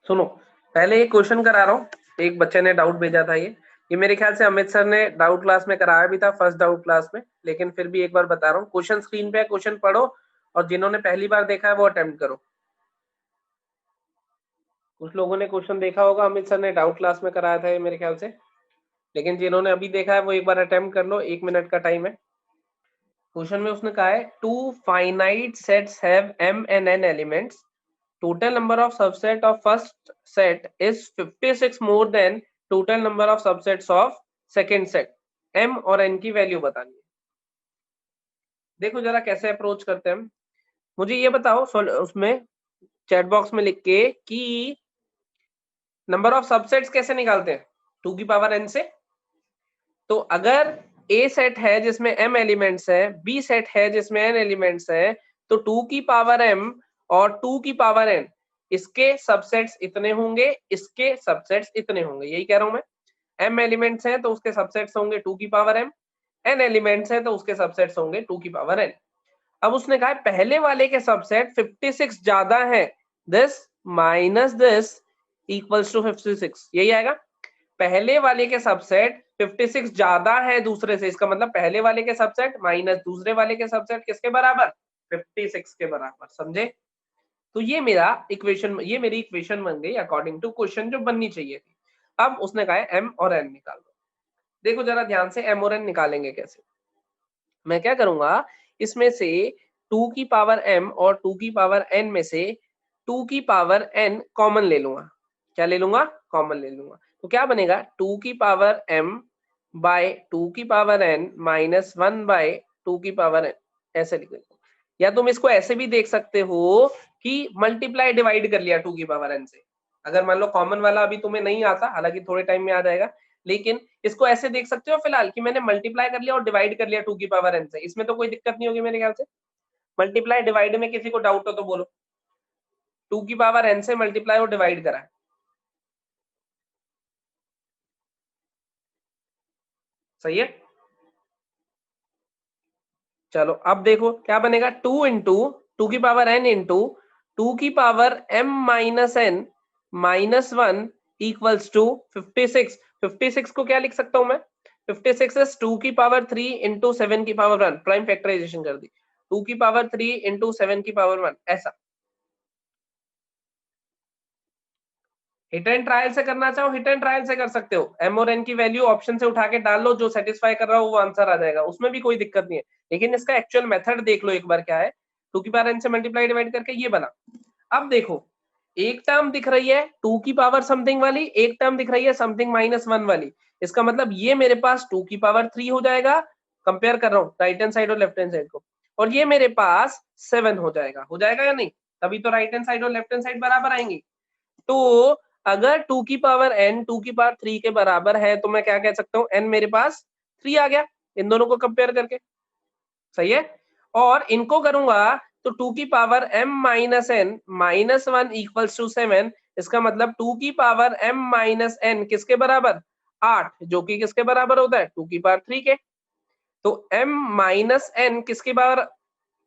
सुनो, पहले एक क्वेश्चन करा रहा हूँ। एक बच्चे ने डाउट भेजा था। ये मेरे ख्याल से अमित सर ने डाउट क्लास में कराया भी था, फर्स्ट डाउट क्लास में, लेकिन फिर भी एक बार बता रहा हूँ। क्वेश्चन स्क्रीन पे है, क्वेश्चन पढ़ो और जिन्होंने पहली बार देखा है वो अटेम्प्ट करो। कुछ लोगों ने क्वेश्चन देखा होगा, अमित सर ने डाउट क्लास में कराया था ये मेरे ख्याल से, लेकिन जिन्होंने अभी देखा है वो एक बार अटेम्प्ट कर लो, 1 मिनट का टाइम है। क्वेश्चन में उसने कहा है two finite sets have m and n elements, total number of subset of first set is 56 more than total number of subsets of second set। m और n की वैल्यू बतानी है। देखो जरा कैसे अप्रोच करते हैं हम। मुझे ये बताओ उसमें चैट बॉक्स में लिख के कि नंबर ऑफ सबसेट्स कैसे निकालते हैं 2 की पावर n से। तो अगर a सेट है जिसमें m एलिमेंट्स है, b सेट है जिसमें n एलिमेंट्स है, तो 2 की पावर m और 2 की पावर n इसके सबसेट्स इतने होंगे, इसके सबसेट्स इतने होंगे। यही कह रहा हूं मैं। m एलिमेंट्स हैं तो उसके सबसेट्स होंगे 2 की पावर m, n एलिमेंट्स हैं तो उसके सबसेट्स होंगे 2 की पावर n। अब उसने कहा पहले वाले के सबसेट 56 ज्यादा है, this minus this equals to 56। यही आएगा। पहले वाले के सबसेट 56 ज्यादा है दूसरे से, इसका मतलब पहले वाले के सबसेट माइनस दूसरे वाले के सबसेट किसके बराबर? 56 के बराबर। समझे? तो ये मेरा इक्वेशन, ये मेरी इक्वेशन बन गई अकॉर्डिंग टू क्वेश्चन जो बननी चाहिए थी। अब उसने कहा है m और n निकाल दो। देखो जरा ध्यान से, m और n निकालेंगे कैसे। मैं क्या करूंगा, इसमें से 2 की पावर m और 2 की पावर n में से 2 की पावर n कॉमन ले लूंगा। क्या ले लूंगा? कॉमन ले लूंगा। तो क्या बनेगा 2 की पावर m बाय 2 की पावर n माइनस 1 बाय 2 की पावर n, ऐसे लिख देता हूं। या तुम इसको ऐसे भी देख सकते हो कि मल्टीप्लाई डिवाइड कर लिया 2 की पावर n से। अगर मान लो कॉमन वाला अभी तुम्हें नहीं आता, हालांकि थोड़े टाइम में आ जाएगा, लेकिन इसको ऐसे देख सकते हो फिलहाल कि मैंने मल्टीप्लाई कर लिया और डिवाइड कर लिया 2 की पावर n से। इसमें तो कोई दिक्कत नहीं होगी मेरे ख्याल से। मल्टीप्लाई डिवाइड में किसी को डाउट हो तो बोलो। 2 की पावर n से मल्टीप्लाई और डिवाइड करा है। सही है? चलो अब देखो क्या बनेगा, 2 इंटू 2 की पावर n इंटू 2 की power m minus n minus 1 equals to 56। 56 को क्या लिख सकता हूं मैं? 56 इज 2 की पावर 3 इंटू 7 की पावर 1, प्राइम फैक्टराइजेशन कर दी। 2 की पावर 3 इंटू 7 की पावर 1, ऐसा। हिट एंड ट्रायल से करना चाहो हिट एंड ट्रायल से कर सकते हो। m और n की वैल्यू ऑप्शन से उठा के डाल लो, जो सेटिस्फाई कर रहा हो वो आंसर आ जाएगा, उसमें भी कोई दिक्कत नहीं है। लेकिन इसका एक्चुअल मेथड देख लो एक बार क्या है। 2 की पावर n से मल्टीप्लाई डिवाइड करके ये बना। अब देखो, एक टर्म दिख रही है 2 की पावर समथिंग वाली, एक टर्म दिख रही है समथिंग माइनस 1 वाली। इसका मतलब ये मेरे पास 2 की पावर 3 हो जाएगा, कंपेयर कर रहा हूँ राइट हैंड साइड और लेफ्ट हैंड साइड को, और ये मेरे पास 7 हो जाएगा। हो जाएगा या नहीं? तभी तो राइट हैंड साइड और लेफ्ट हैंड साइड बराबर आएंगी। तो अगर 2 की पावर n 2 की पावर 3 के बराबर है तो मैं क्या कह सकता हूँ, n मेरे पास 3 आ गया इन दोनों को कंपेयर करके। सही है? और इनको करूंगा तो 2 की power m minus n minus 1 equals to 7। इसका मतलब 2 की पावर m माइनस n किसके बराबर? 8, जो कि किसके बराबर होता है? 2 की पावर 3 के। तो m माइनस n किसके बराबर?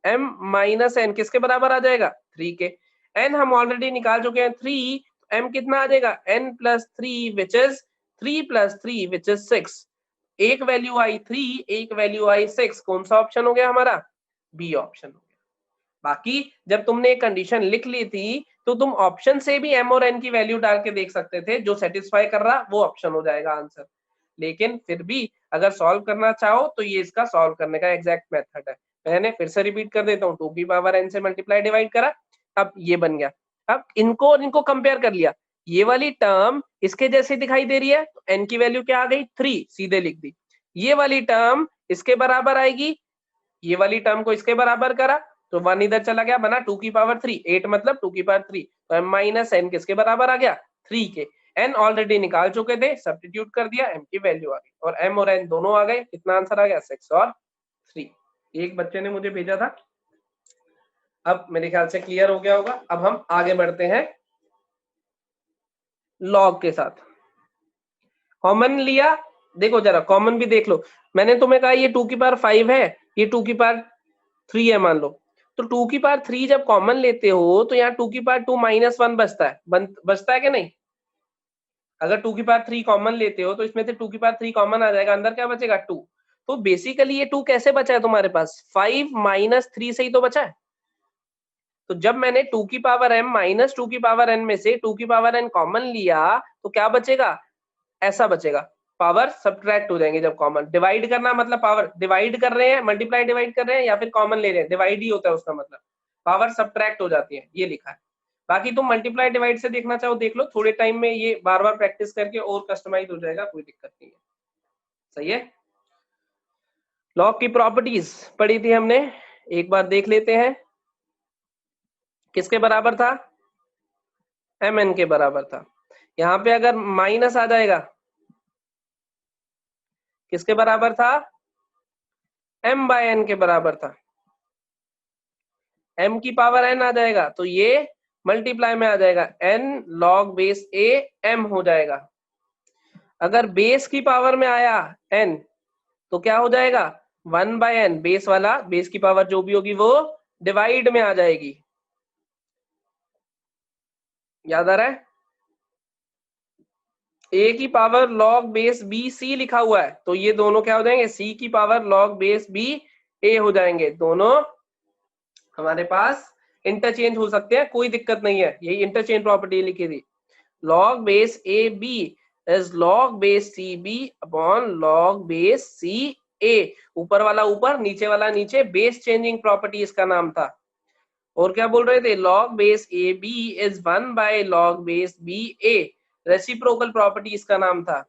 m माइनस n किसके बराबर आ जाएगा? 3 के। n हम ऑलरेडी निकाल चुके हैं 3, m कितना आ जाएगा? n plus 3 which is 3 plus 3 which is 6। एक वैल्यू आई 3, एक वैल्यू आई 6। कौन सा ऑप्शन हो गया हमारा? बी ऑप्शन हो गया। बाकी जब तुमने एक कंडीशन लिख ली थी तो तुम ऑप्शन से भी m और n की वैल्यू डाल के देख सकते थे, जो सेटिस्फाई कर रहा वो ऑप्शन हो जाएगा आंसर। लेकिन फिर भी अगर सॉल्व करना चाहो तो ये इसका सॉल्व करने का एग्जैक्ट मेथड है। मैंने फिर से रिपीट कर देता हूँ, 2 की पावर n से मल्टीप्लाई डिवाइड करा, अब ये बन गया। अब इनको और इनको कंपेयर कर लिया, ये वाली टर्म इसके जैसे दिखाई दे रही है तो n की वैल्यू क्या आ गई? 3, सीधे लिख दी। ये वाली टर्म इसके बराबर आएगी, ये वाली टर्म को इसके बराबर करा तो 1 इधर चला गया, बना 2 की पावर 3, 8 मतलब 2 की पावर 3। तो m माइनस n किसके बराबर आ गया? 3 के। n ऑलरेडी निकाल चुके थे, सब्स्टिट्यूट कर दिया, m की वैल्यू आ गई, और m और n दोनों आ गए। कितना आंसर आ गया? 6 और 3। एक बच्चे ने मुझे भेजा था। अब मेरे ख्याल से क्लियर हो गया होगा। अब हम आगे बढ़ते हैं लॉग के साथ। कॉमन लिया, देखो जरा कॉमन भी देख लो। मैंने तुम्हें कहा ये 2 की पावर 5 है, ये 2 की पावर 3 है मान लो, तो 2 की पावर 3 जब कॉमन लेते हो तो यहाँ 2 की पावर 2 माइनस 1 बचता है, बचता है कि नहीं? अगर 2 की पावर 3 कॉमन लेते हो तो इसमें से 2 की पावर 3 कॉमन आ जाएगा, अंदर क्या बचेगा 2। तो बेसिकली ये 2 कैसे बचा है तुम्हारे पास? 5 माइनस 3 से ही तो बचा है। तो जब मैंने 2 की पावर m माइनस 2 की पावर n में से 2 की पावर n कॉमन लिया तो क्या बचेगा? ऐसा बचेगा। पावर सब्ट्रैक्ट हो जाएंगे जब कॉमन। डिवाइड करना मतलब पावर डिवाइड कर रहे हैं, मल्टीप्लाई डिवाइड कर रहे हैं या फिर कॉमन ले रहे हैं, डिवाइड ही होता है उसका मतलब। पावर सब्ट्रैक्ट हो जाती है, ये लिखा है। बाकी तुम मल्टीप्लाई डिवाइड से देखना चाहो देख लो, थोड़े टाइम में ये बार बार प्रैक्टिस करके और कस्टमाइज हो जाएगा, कोई दिक्कत नहीं है। सही है। लॉग की प्रॉपर्टीज पढ़ी थी हमने, एक बार देख लेते हैं। किसके बराबर था? mn के बराबर था। यहाँ पे अगर माइनस आ जाएगा, किसके बराबर था? m बाय n के बराबर था। m की पावर n आ जाएगा तो ये मल्टीप्लाई में आ जाएगा, n log base a m हो जाएगा। अगर बेस की पावर में आया n तो क्या हो जाएगा? 1 बाय n, बेस वाला बेस की पावर जो भी होगी वो डिवाइड में आ जाएगी। याद आ रहा है? a की power log base b c लिखा हुआ है तो ये दोनों क्या हो जाएंगे? c की power log base b a हो जाएंगे। दोनों हमारे पास इंटरचेंज हो सकते हैं, कोई दिक्कत नहीं है, यही इंटरचेंज प्रॉपर्टी लिखी थी। log base a b is log base c b upon log base c a। ऊपर वाला ऊपर, नीचे वाला नीचे, बेस चेंजिंग प्रॉपर्टी इसका नाम था। और क्या बोल रहे थे? log base A B is 1 by log base B A, reciprocal property इसका नाम था।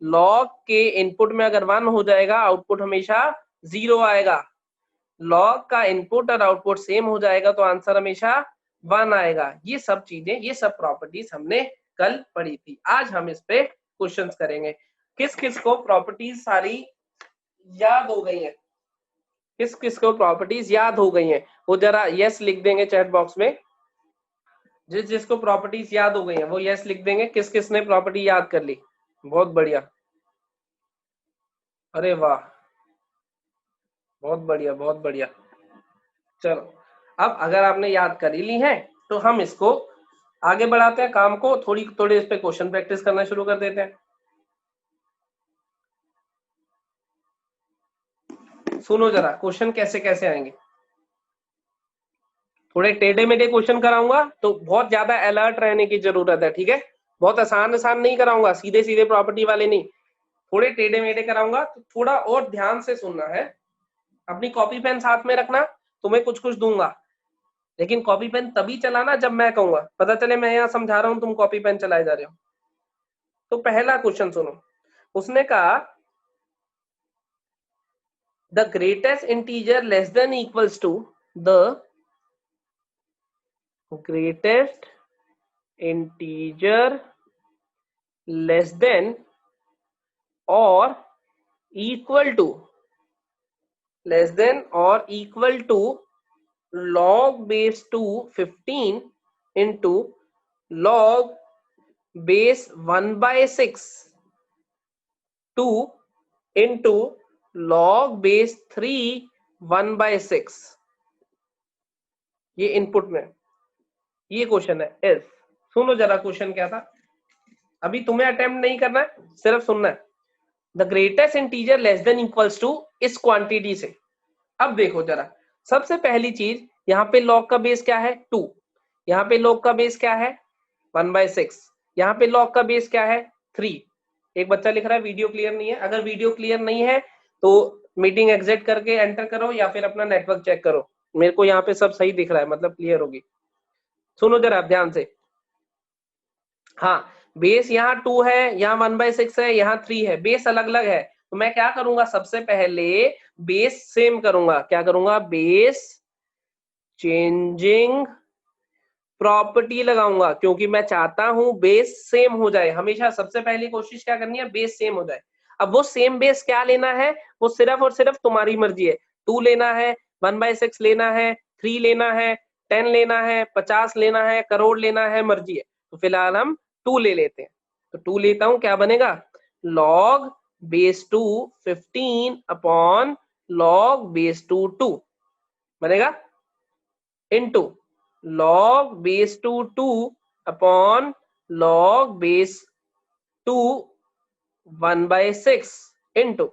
log के इनपुट में अगर 1 हो जाएगा आउटपुट हमेशा 0 आएगा। log का इनपुट और आउटपुट सेम हो जाएगा तो आंसर हमेशा 1 आएगा। ये सब चीजें, ये सब प्रॉपर्टीज हमने कल पढ़ी थी। आज हम इस पे क्वेश्चंस करेंगे। किस किस को प्रॉपर्टीज सारी याद हो गई है? किस किस को प्रॉपर्टीज याद हो गई हैं? वो जरा यस लिख देंगे चैट बॉक्स में। जिस जिसको प्रॉपर्टीज याद हो गई हैं वो यस लिख देंगे। किस किस ने प्रॉपर्टी याद कर ली? बहुत बढ़िया, अरे वाह, बहुत बढ़िया बहुत बढ़िया। चलो, अब अगर आपने याद कर ही ली है तो हम इसको आगे बढ़ाते हैं काम को, थोड़ी थोड़ी इस पे क्वेश्चन प्रैक्टिस करना शुरू कर देते हैं। सुनो जरा क्वेश्चन कैसे कैसे आएंगे। थोड़े टेढ़े मेढ़े क्वेश्चन कराऊंगा तो बहुत ज्यादा अलर्ट रहने की जरूरत है, ठीक है? बहुत आसान आसान नहीं कराऊंगा, सीधे सीधे प्रॉपर्टी वाले नहीं, थोड़े टेढ़े मेढ़े कराऊंगा, तो थोड़ा और ध्यान से सुनना है। अपनी कॉपी पेन साथ में रखना, तुम्हें कुछ कुछ दूंगा, लेकिन कॉपी पेन तभी चलाना जब मैं कहूंगा। पता चले मैं यहाँ समझा रहा हूँ तुम कॉपी पेन चलाए जा रहे हो। तो पहला क्वेश्चन सुनो, उसने कहा the greatest integer less than equals to the greatest integer less than और equal to log base 2 15 into log base 1 by 6 2 into log base 3 1 by 6। ये इनपुट में ये क्वेश्चन है इस। सुनो जरा क्वेश्चन क्या था, अभी तुम्हें अटेम्प्ट नहीं करना है, सिर्फ सुनना है। The greatest integer less than equals to इस क्वांटिटी से। अब देखो जरा, सबसे पहली चीज यहाँ पे log का बेस क्या है? 2। यहाँ पे log का बेस क्या है? 1 by 6। यहाँ पे log का बेस क्या है? 3। एक बच्चा लिख रहा है वीडियो क्लियर नहीं है। अगर वीडियो क्लियर नहीं है तो मीटिंग एग्जिट करके एंटर करो या फिर अपना नेटवर्क चेक करो। मेरे को यहाँ पे सब सही दिख रहा है, मतलब क्लियर होगी। सुनो जरा ध्यान से। हाँ, बेस यहाँ 2 है, यहाँ 1 by 6 है, यहाँ 3 है, बेस अलग अलग है। तो मैं क्या करूंगा? सबसे पहले बेस सेम करूंगा। क्या करूंगा? बेस चेंजिंग प्रॉपर्टी लगाऊंगा, क्योंकि मैं चाहता हूं बेस सेम हो जाए। हमेशा सबसे पहली कोशिश क्या करनी है? बेस सेम हो जाए। अब वो सेम बेस क्या लेना है वो सिर्फ और सिर्फ तुम्हारी मर्जी है। 2 लेना है, 1 by 6 लेना है, 3 लेना है, 10 लेना है, 50 लेना है, करोड़ लेना है, मर्जी है। तो फिलहाल हम 2 ले लेते हैं। तो 2 लेता हूं, क्या बनेगा? log base 2 15 upon log base 2 2 बनेगा। Into log base two 2 upon log base two 1/6 into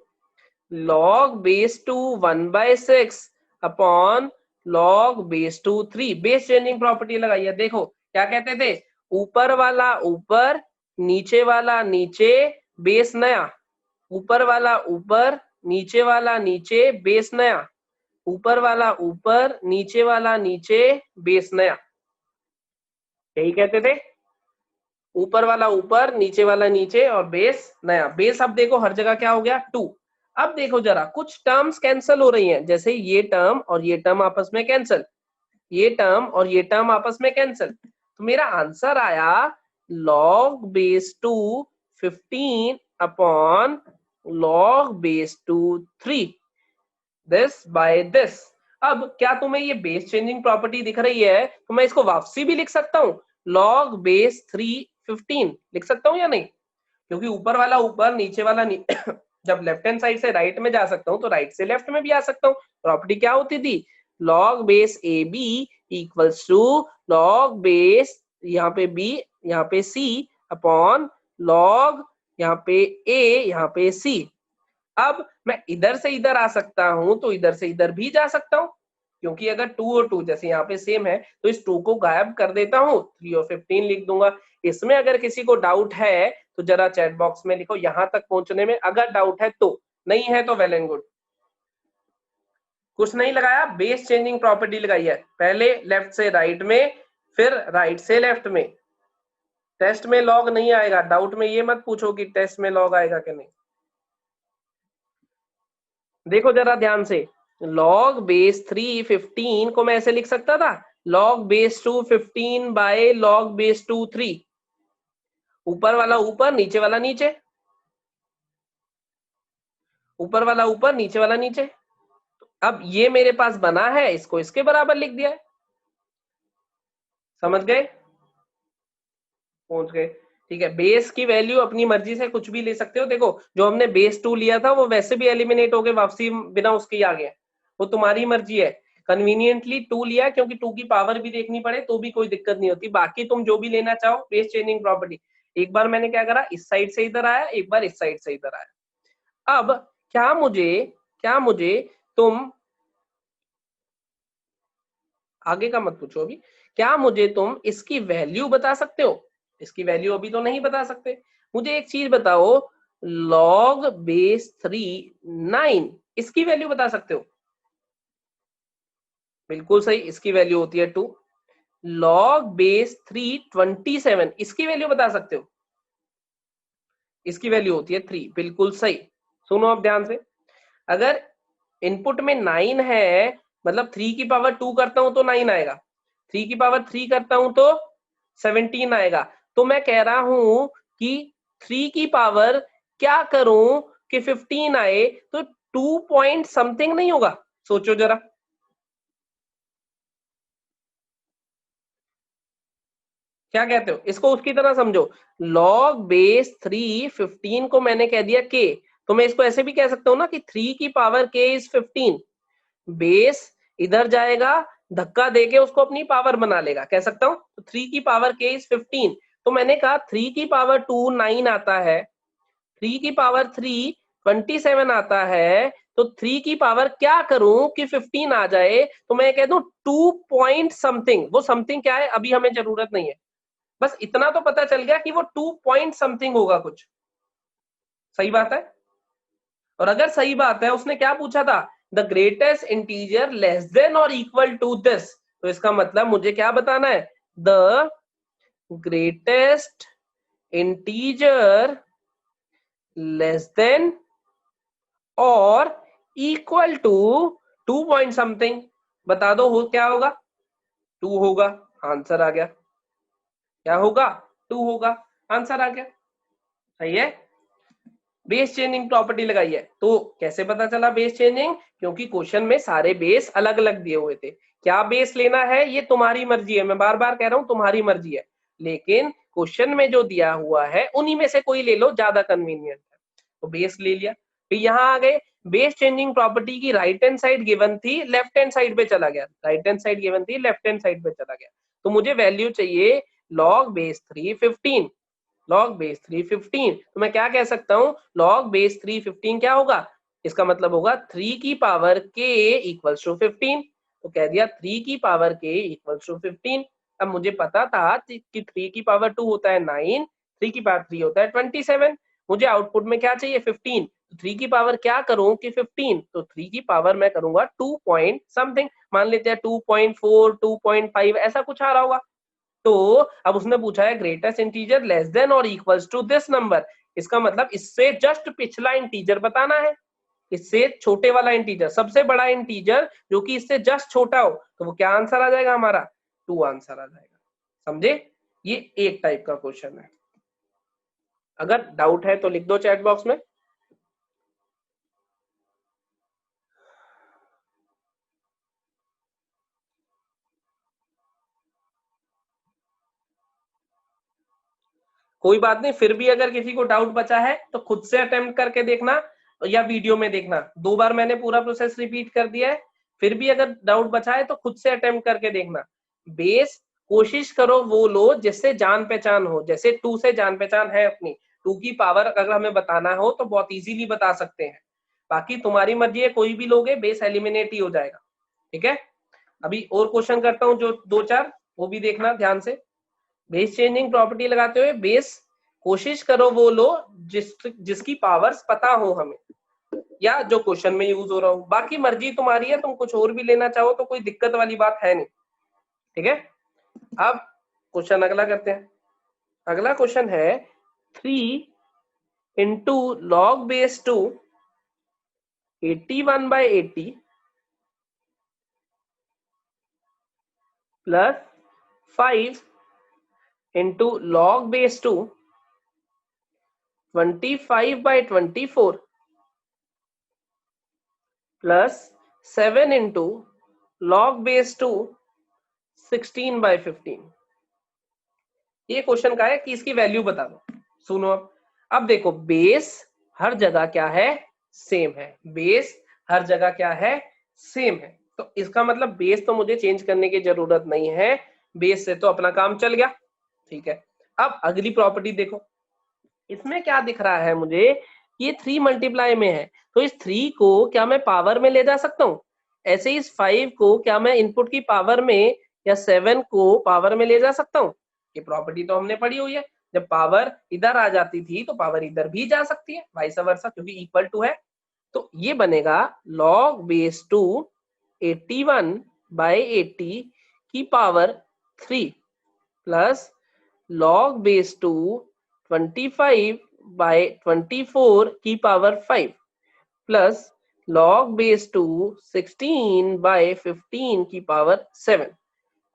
log base two 1/6 upon log base two 3। Base changing property लगाइए। देखो क्या कहते थे, ऊपर वाला ऊपर, नीचे वाला नीचे, बेस नया, ऊपर वाला ऊपर, नीचे वाला नीचे, बेस नया, ऊपर वाला ऊपर, नीचे वाला नीचे, बेस नया। यही कहते थे, ऊपर वाला ऊपर, नीचे वाला नीचे और बेस नया। बेस अब देखो हर जगह क्या हो गया 2। अब देखो जरा कुछ टर्म्स कैंसिल हो रही हैं, जैसे ये टर्म और ये टर्म आपस में कैंसिल, ये टर्म और ये टर्म आपस में कैंसिल। तो मेरा आंसर आया log base two 15 upon log base two 3 this by this. अब क्या तुम्हें ये बेस चेंजिंग प्रॉपर्टी दिख रही है, तो मैं इसको वापसी भी लिख सकता हूँ, log बेस 3 15 लिख सकता हूँ या नहीं, क्योंकि ऊपर वाला ऊपर, नीचे वाला जब लेफ्ट हैंड साइड से राइट में जा सकता हूँ तो राइट से लेफ्ट में भी आ सकता हूँ। प्रॉपर्टी क्या होती थी, log base A B equals to log base यहाँ पे b यहाँ पे c अपॉन log यहाँ पे a यहाँ पे c। अब मैं इधर से इधर आ सकता हूं तो इधर से इधर भी जा सकता हूं, क्योंकि अगर 2 और 2 जैसे यहाँ पे सेम है तो इस 2 को गायब कर देता हूं, 3 और 15 लिख दूंगा। इसमें अगर किसी को डाउट है तो जरा चैट बॉक्स में लिखो, यहां तक पहुंचने में अगर डाउट है तो, नहीं है तो वेल एंड गुड। कुछ नहीं लगाया, बेस चेंजिंग प्रॉपर्टी लगाई है, पहले लेफ्ट से राइट में, फिर राइट से लेफ्ट में। टेस्ट में लॉग नहीं आएगा, डाउट में ये मत पूछो कि टेस्ट में लॉग आएगा कि नहीं। देखो जरा ध्यान से, log बेस 3 15 को मैं ऐसे लिख सकता था, log base 2 15 by log base 2 3। ऊपर वाला ऊपर, नीचे वाला नीचे, ऊपर वाला ऊपर, नीचे वाला नीचे। अब ये मेरे पास बना है, इसको इसके बराबर लिख दिया है। समझ गए, पहुंच गए। ठीक है, बेस की वैल्यू अपनी मर्जी से कुछ भी ले सकते हो। देखो जो हमने बेस 2 लिया था वो वैसे भी एलिमिनेट हो गए, वापसी बिना उसके ही आ गया, वो तुम्हारी मर्जी है। कन्वीनियंटली 2 लिया क्योंकि 2 की पावर भी देखनी पड़े तो भी कोई दिक्कत नहीं होती, बाकी तुम जो भी लेना चाहो बेस चेंजिंग प्रॉपर्टी। एक बार मैंने क्या करा, इस साइड से इधर आया, एक बार इस साइड से इधर आया। अब क्या मुझे तुम आगे का मत पूछो अभी, क्या मुझे तुम इसकी वैल्यू बता सकते हो? इसकी वैल्यू अभी तो नहीं बता सकते। मुझे एक चीज बताओ, log बेस 3 9 इसकी वैल्यू बता सकते हो? बिल्कुल सही, इसकी वैल्यू होती है 2। log बेस 3 27 इसकी वैल्यू बता सकते हो? इसकी वैल्यू होती है 3, बिल्कुल सही। सुनो अब ध्यान से, अगर इनपुट में 9 है, मतलब 3 की पावर 2 करता हूं तो 9 आएगा, 3 की पावर 3 करता हूं तो 17 आएगा। तो मैं कह रहा हूं कि 3 की पावर क्या करूं कि 15 आए, तो 2 पॉइंट समथिंग नहीं होगा? सोचो जरा, क्या कहते हो? इसको उसकी तरह समझो, log बेस 3 15 को मैंने कह दिया k, तो मैं इसको ऐसे भी कह सकता हूं ना कि 3 की पावर k इज 15। बेस इधर जाएगा, धक्का देके उसको अपनी पावर बना लेगा, कह सकता हूं। तो 3 की पावर k इज 15, तो मैंने कहा 3 की पावर 2 9 आता है, 3 की पावर 3 27 आता है, तो 3 की पावर क्या करूं कि 15 आ जाए, तो मैं कह दूं 2 पॉइंट समथिंग। वो समथिंग क्या है अभी हमें जरूरत नहीं है, बस इतना तो पता चल गया कि वो 2 पॉइंट समथिंग होगा कुछ। सही बात है? और अगर सही बात है, उसने क्या पूछा था, the greatest integer less than और इक्वल टू दिस, तो इसका मतलब मुझे क्या बताना है, the greatest integer less than और इक्वल टू 2 पॉइंट समथिंग। बता दो हो क्या होगा, 2 होगा, आंसर आ गया। क्या होगा, 2 होगा, आंसर आ गया। सही है, बेस चेंजिंग प्रॉपर्टी लगाई है। तो कैसे पता चला बेस चेंजिंग, क्योंकि क्वेश्चन में सारे बेस अलग अलग दिए हुए थे। क्या बेस लेना है ये तुम्हारी मर्जी है, मैं बार बार कह रहा हूं तुम्हारी मर्जी है, लेकिन क्वेश्चन में जो दिया हुआ है उन्हीं में से कोई ले लो, ज्यादा कन्वीनियंट है। तो बेस ले लिया, फिर यहाँ आ गए, बेस चेंजिंग प्रॉपर्टी की राइट हैंड साइड गिवन थी, लेफ्ट हैंड साइड पे चला गया, राइट हैंड साइड गिवन थी, लेफ्ट हैंड साइड पे चला गया, तो मुझे वैल्यू चाहिए log बेस 3 15, log बेस 3 15, तो मैं क्या कह सकता हूं, log बेस 3 15 क्या होगा, इसका मतलब होगा 3 की पावर k इक्वल्स टू 15, तो कह दिया 3 की पावर k इक्वल्स टू 15। अब मुझे पता था कि 3 की पावर 2 होता है 9, 3 की पावर 3 होता है 27, मुझे आउटपुट में क्या चाहिए 15, तो 3 की पावर क्या करूं कि 15, तो 3 की पावर मैं करूंगा 2 पॉइंट समथिंग, मान लेते हैं 2.4 2.5 ऐसा कुछ आ रहा होगा। तो अब उसने पूछा है ग्रेटेस्ट इंटीजर लेस देन और इक्वल्स टू दिस नंबर, इसका मतलब इससे जस्ट पिछला इंटीजर बताना है, इससे छोटे वाला इंटीजर, सबसे बड़ा इंटीजर जो कि इससे जस्ट छोटा हो, तो वो क्या आंसर आ जाएगा हमारा 2 आंसर आ जाएगा। समझे, ये एक टाइप का क्वेश्चन है। अगर डाउट है तो लिख दो चैट बॉक्स में। कोई बात नहीं, फिर भी अगर किसी को डाउट बचा है तो खुद से अटेम्प्ट करके देखना या वीडियो में देखना, 2 बार मैंने पूरा प्रोसेस रिपीट कर दिया है, फिर भी अगर डाउट बचा है तो खुद से अटेम्प्ट करके देखना। बेस कोशिश करो वो लो जिससे जान पहचान हो, जैसे 2 से जान पहचान है अपनी, 2 की पावर अगर हमें बताना हो तो बहुत इजीली बता सकते हैं, बाकी तुम्हारी मर्जी है, कोई भी लोगे बेस एलिमिनेट ही हो जाएगा। ठीक है, अभी और क्वेश्चन करता हूँ जो 2-4, वो भी देखना ध्यान से। बेस चेंजिंग प्रॉपर्टी लगाते हुए बेस कोशिश करो वो लो जिसकी पावर्स पता हो हमें, या जो क्वेश्चन में यूज हो रहा हो, बाकी मर्जी तुम्हारी है, तुम कुछ और भी लेना चाहो तो कोई दिक्कत वाली बात है नहीं। ठीक है, अब क्वेश्चन अगला करते हैं। अगला क्वेश्चन है 3 into log base 2 81/80 plus 5 into log base 2 25/24 plus 7 into log base 2 16/15। ये क्वेश्चन का है कि इसकी वैल्यू बता दो। सुनो, अब देखो बेस हर जगह क्या है, सेम है, बेस हर जगह क्या है, सेम है, तो इसका मतलब बेस तो मुझे चेंज करने की जरूरत नहीं है, बेस से तो अपना काम चल गया। ठीक है, अब अगली प्रॉपर्टी देखो, इसमें क्या दिख रहा है मुझे, ये 3 मल्टीप्लाई में है, तो इस 3 को क्या मैं पावर में ले जा सकता हूँ, ऐसे ही इस 5 को क्या मैं इनपुट की पावर में या 7 को पावर में ले जा सकता हूँ, ये प्रॉपर्टी तो हमने पढ़ी हुई है, जब पावर इधर आ जाती थी तो पावर इधर भी जा सकती है, वाइस वर्सा, क्योंकि इक्वल टू है। तो ये बनेगा log बेस 2 81/80 की पावर 3 प्लस log बेस 2 25/24 की पावर 5 प्लस log बेस 2 16/15 की पावर 7।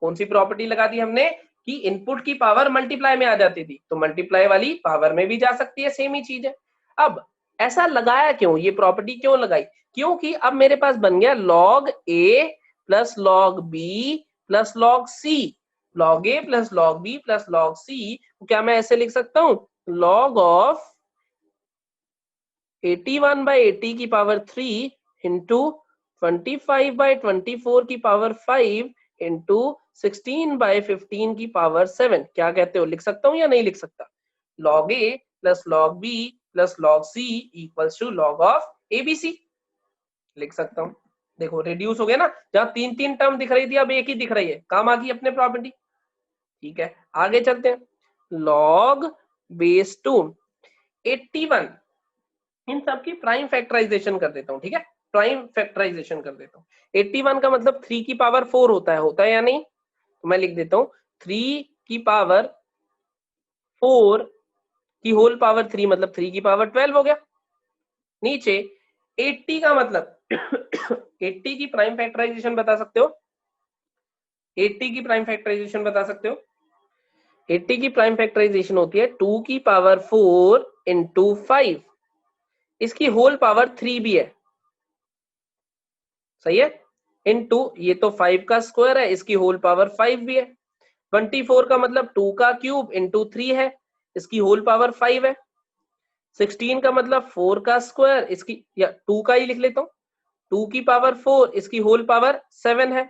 कौन सी प्रॉपर्टी लगा दी हमने कि इनपुट की पावर मल्टीप्लाई में आ जाती थी, तो मल्टीप्लाई वाली पावर में भी जा सकती है, सेम ही चीज है। अब ऐसा लगाया क्यों, ये प्रॉपर्टी क्यों लगाई, क्योंकि अब मेरे पास बन गया log a plus log b plus log c, log a plus log b plus log c को क्या मैं ऐसे लिख सकता हूँ, log ऑफ 81/80 की पावर 3 इंटू 25/24 की पावर 5 इंटू 16/15 की पावर 7। क्या कहते हो, लिख सकता हूं या नहीं लिख सकता, log a plus log b plus log c equals to log of abc, लिख सकता हूं। देखो रिड्यूस हो गया ना, जहां 3 टर्म दिख रही थी अब एक ही दिख रही है, काम आ गई अपने प्रॉपर्टी। ठीक है, आगे चलते हैं, log बेस 2 81, इन सब की प्राइम फैक्टराइजेशन कर देता हूँ। ठीक है, प्राइम फैक्टराइजेशन कर देता हूँ। 81 का मतलब 3 की पावर 4 होता है या नहीं, तो मैं लिख देता हूँ 3 की पावर 4 की होल पावर 3 मतलब 3 की पावर 12 हो गया। नीचे 80 का मतलब 80 की प्राइम फैक्टराइजेशन बता सकते हो, 80 की प्राइम फैक्टराइजेशन बता सकते हो, 80 की प्राइम फैक्टराइजेशन होती है 2 की पावर 4 इंटू 5, इसकी होल पावर 3 भी है, सही है, इनटू ये तो 5 का स्क्वायर है, इसकी होल पावर 5 भी है, 24 का मतलब 2 का क्यूब इंटू 3 है, इसकी होल पावर 5 है, 16 का मतलब 4 का स्क्वायर, इसकी या 2 का ही लिख लेता हूँ, 2 की पावर 4 इसकी होल पावर 7 है,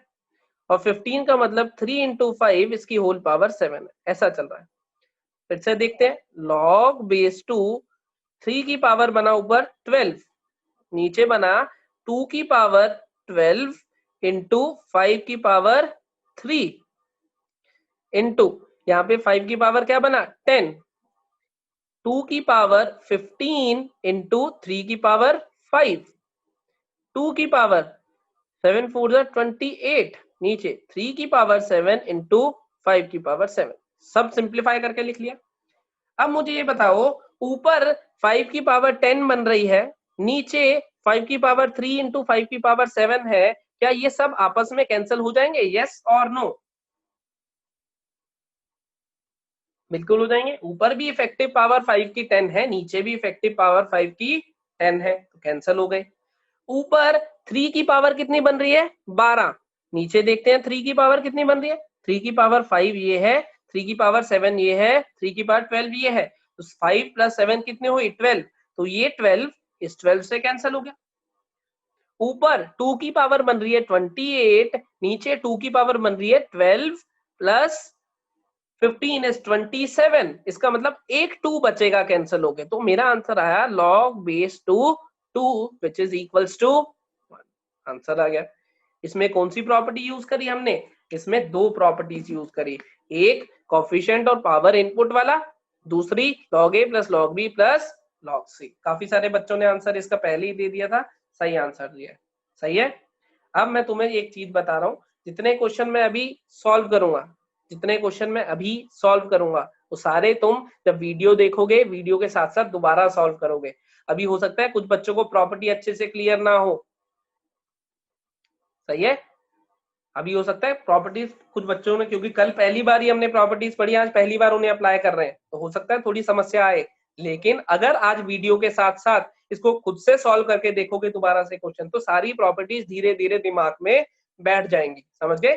और 15 का मतलब 3 इंटू 5 इसकी होल पावर 7 है। ऐसा चल रहा है। फिर से देखते हैं, log बेस 2 3 की पावर बना ऊपर 12, नीचे बना 2 की पावर 12 इंटू 5 की पावर 3 इंटू यहाँ पे 5 की पावर क्या बना 10, 2 की पावर 15 इंटू 3 की पावर 5, 2 की पावर 7 4 28, नीचे 3 की पावर 7 इंटू 5 की पावर 7, सब सिंप्लीफाई करके लिख लिया। अब मुझे ये बताओ, ऊपर 5 की पावर 10 बन रही है, नीचे 5 की पावर 3 इंटू 5 की पावर 7 है, क्या ये सब आपस में कैंसिल हो जाएंगे? यस और नो? बिल्कुल हो जाएंगे। ऊपर भी इफेक्टिव पावर 5 की 10 है, नीचे भी इफेक्टिव पावर 5 की 10 है, तो कैंसिल हो गए। ऊपर 3 की पावर कितनी बन रही है 12, नीचे देखते हैं 3 की पावर कितनी बन रही है, 3 की पावर 5 ये है, 3 की पावर 7 ये है, 3 की पावर 12 ये है, तो 5 प्लस 7 कितने हुई 12, तो ये 12 इस 12 से कैंसिल हो गया। ऊपर 2 की पावर बन रही है 28, नीचे 2 की पावर बन रही है 12 प्लस 15 इज 27, इसका मतलब एक 2 बचेगा कैंसिल हो गए, तो मेरा आंसर आया log base 2 2 which is equals to 1, answer आ गया। इसमें कौन सी प्रॉपर्टी यूज करी हमने? इसमें दो प्रॉपर्टीज यूज करी, एक कोफिशिएंट और पावर इनपुट वाला, दूसरी log a plus log b plus log c। काफी सारे बच्चों ने आंसर इसका पहले ही दे दिया था, सही आंसर दिया, सही है। अब मैं तुम्हें एक चीज बता रहा हूँ, जितने क्वेश्चन मैं अभी सॉल्व करूंगा, जितने क्वेश्चन मैं अभी सॉल्व करूंगा वो सारे तुम जब वीडियो देखोगे, वीडियो के साथ साथ दोबारा सॉल्व करोगे। अभी हो सकता है कुछ बच्चों को प्रॉपर्टी अच्छे से क्लियर ना हो, सही है। अभी हो सकता है प्रॉपर्टीज कुछ बच्चों ने, क्योंकि कल पहली बार ही हमने प्रॉपर्टीज पढ़ी, आज पहली बार उन्हें अप्लाई कर रहे हैं, तो हो सकता है थोड़ी समस्या आए। लेकिन अगर आज वीडियो के साथ साथ इसको खुद से सॉल्व करके देखोगे दोबारा से क्वेश्चन, तो सारी प्रॉपर्टीज धीरे धीरे दिमाग में बैठ जाएंगी, समझ गए।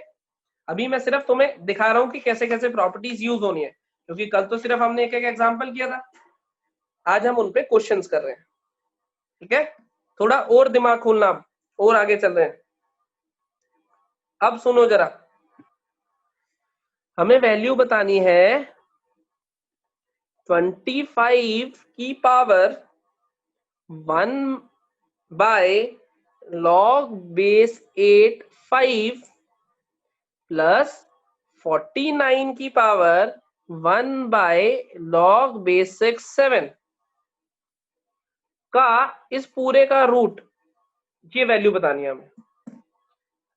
अभी मैं सिर्फ तुम्हें दिखा रहा हूँ कि कैसे कैसे प्रॉपर्टीज यूज होनी है, क्योंकि कल तो सिर्फ हमने एक एक एग्जाम्पल किया था, आज हम उनपे क्वेश्चन कर रहे हैं, ठीक है। थोड़ा और दिमाग खोलना, और आगे चल रहे हैं। अब सुनो जरा, हमें वैल्यू बतानी है 25 की power 1 by log base 8 5 plus 49 की पावर 1 बाय log बेस 6 7 का इस पूरे का रूट, ये वैल्यू बतानी है हमें।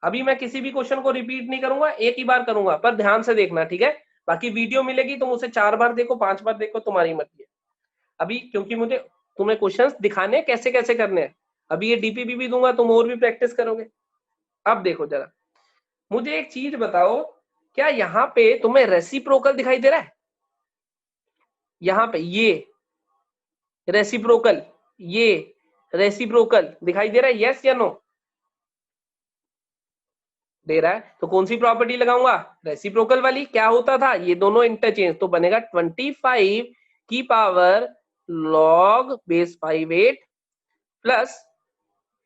अभी मैं किसी भी क्वेश्चन को रिपीट नहीं करूंगा, एक ही बार करूंगा, पर ध्यान से देखना, ठीक है। बाकी वीडियो मिलेगी तुम उसे 4 बार देखो, 5 बार देखो, तुम्हारी मर्जी है। अभी क्योंकि मुझे तुम्हें क्वेश्चंस दिखाने कैसे कैसे करने हैं, अभी ये डीपीपी भी दूंगा, तुम और भी प्रैक्टिस करोगे। अब देखो जरा, मुझे एक चीज बताओ, क्या यहाँ पे तुम्हें रेसिप्रोकल दिखाई दे रहा है? यहाँ पे ये रेसिप्रोकल, ये रेसिप्रोकल दिखाई दे रहा है, यस या नो? दे रहा है, तो कौन सी प्रॉपर्टी लगाऊंगा? रेसिप्रोकल वाली। क्या होता था, ये दोनों इंटरचेंज, तो बनेगा 25 की पावर log बेस 5 8 प्लस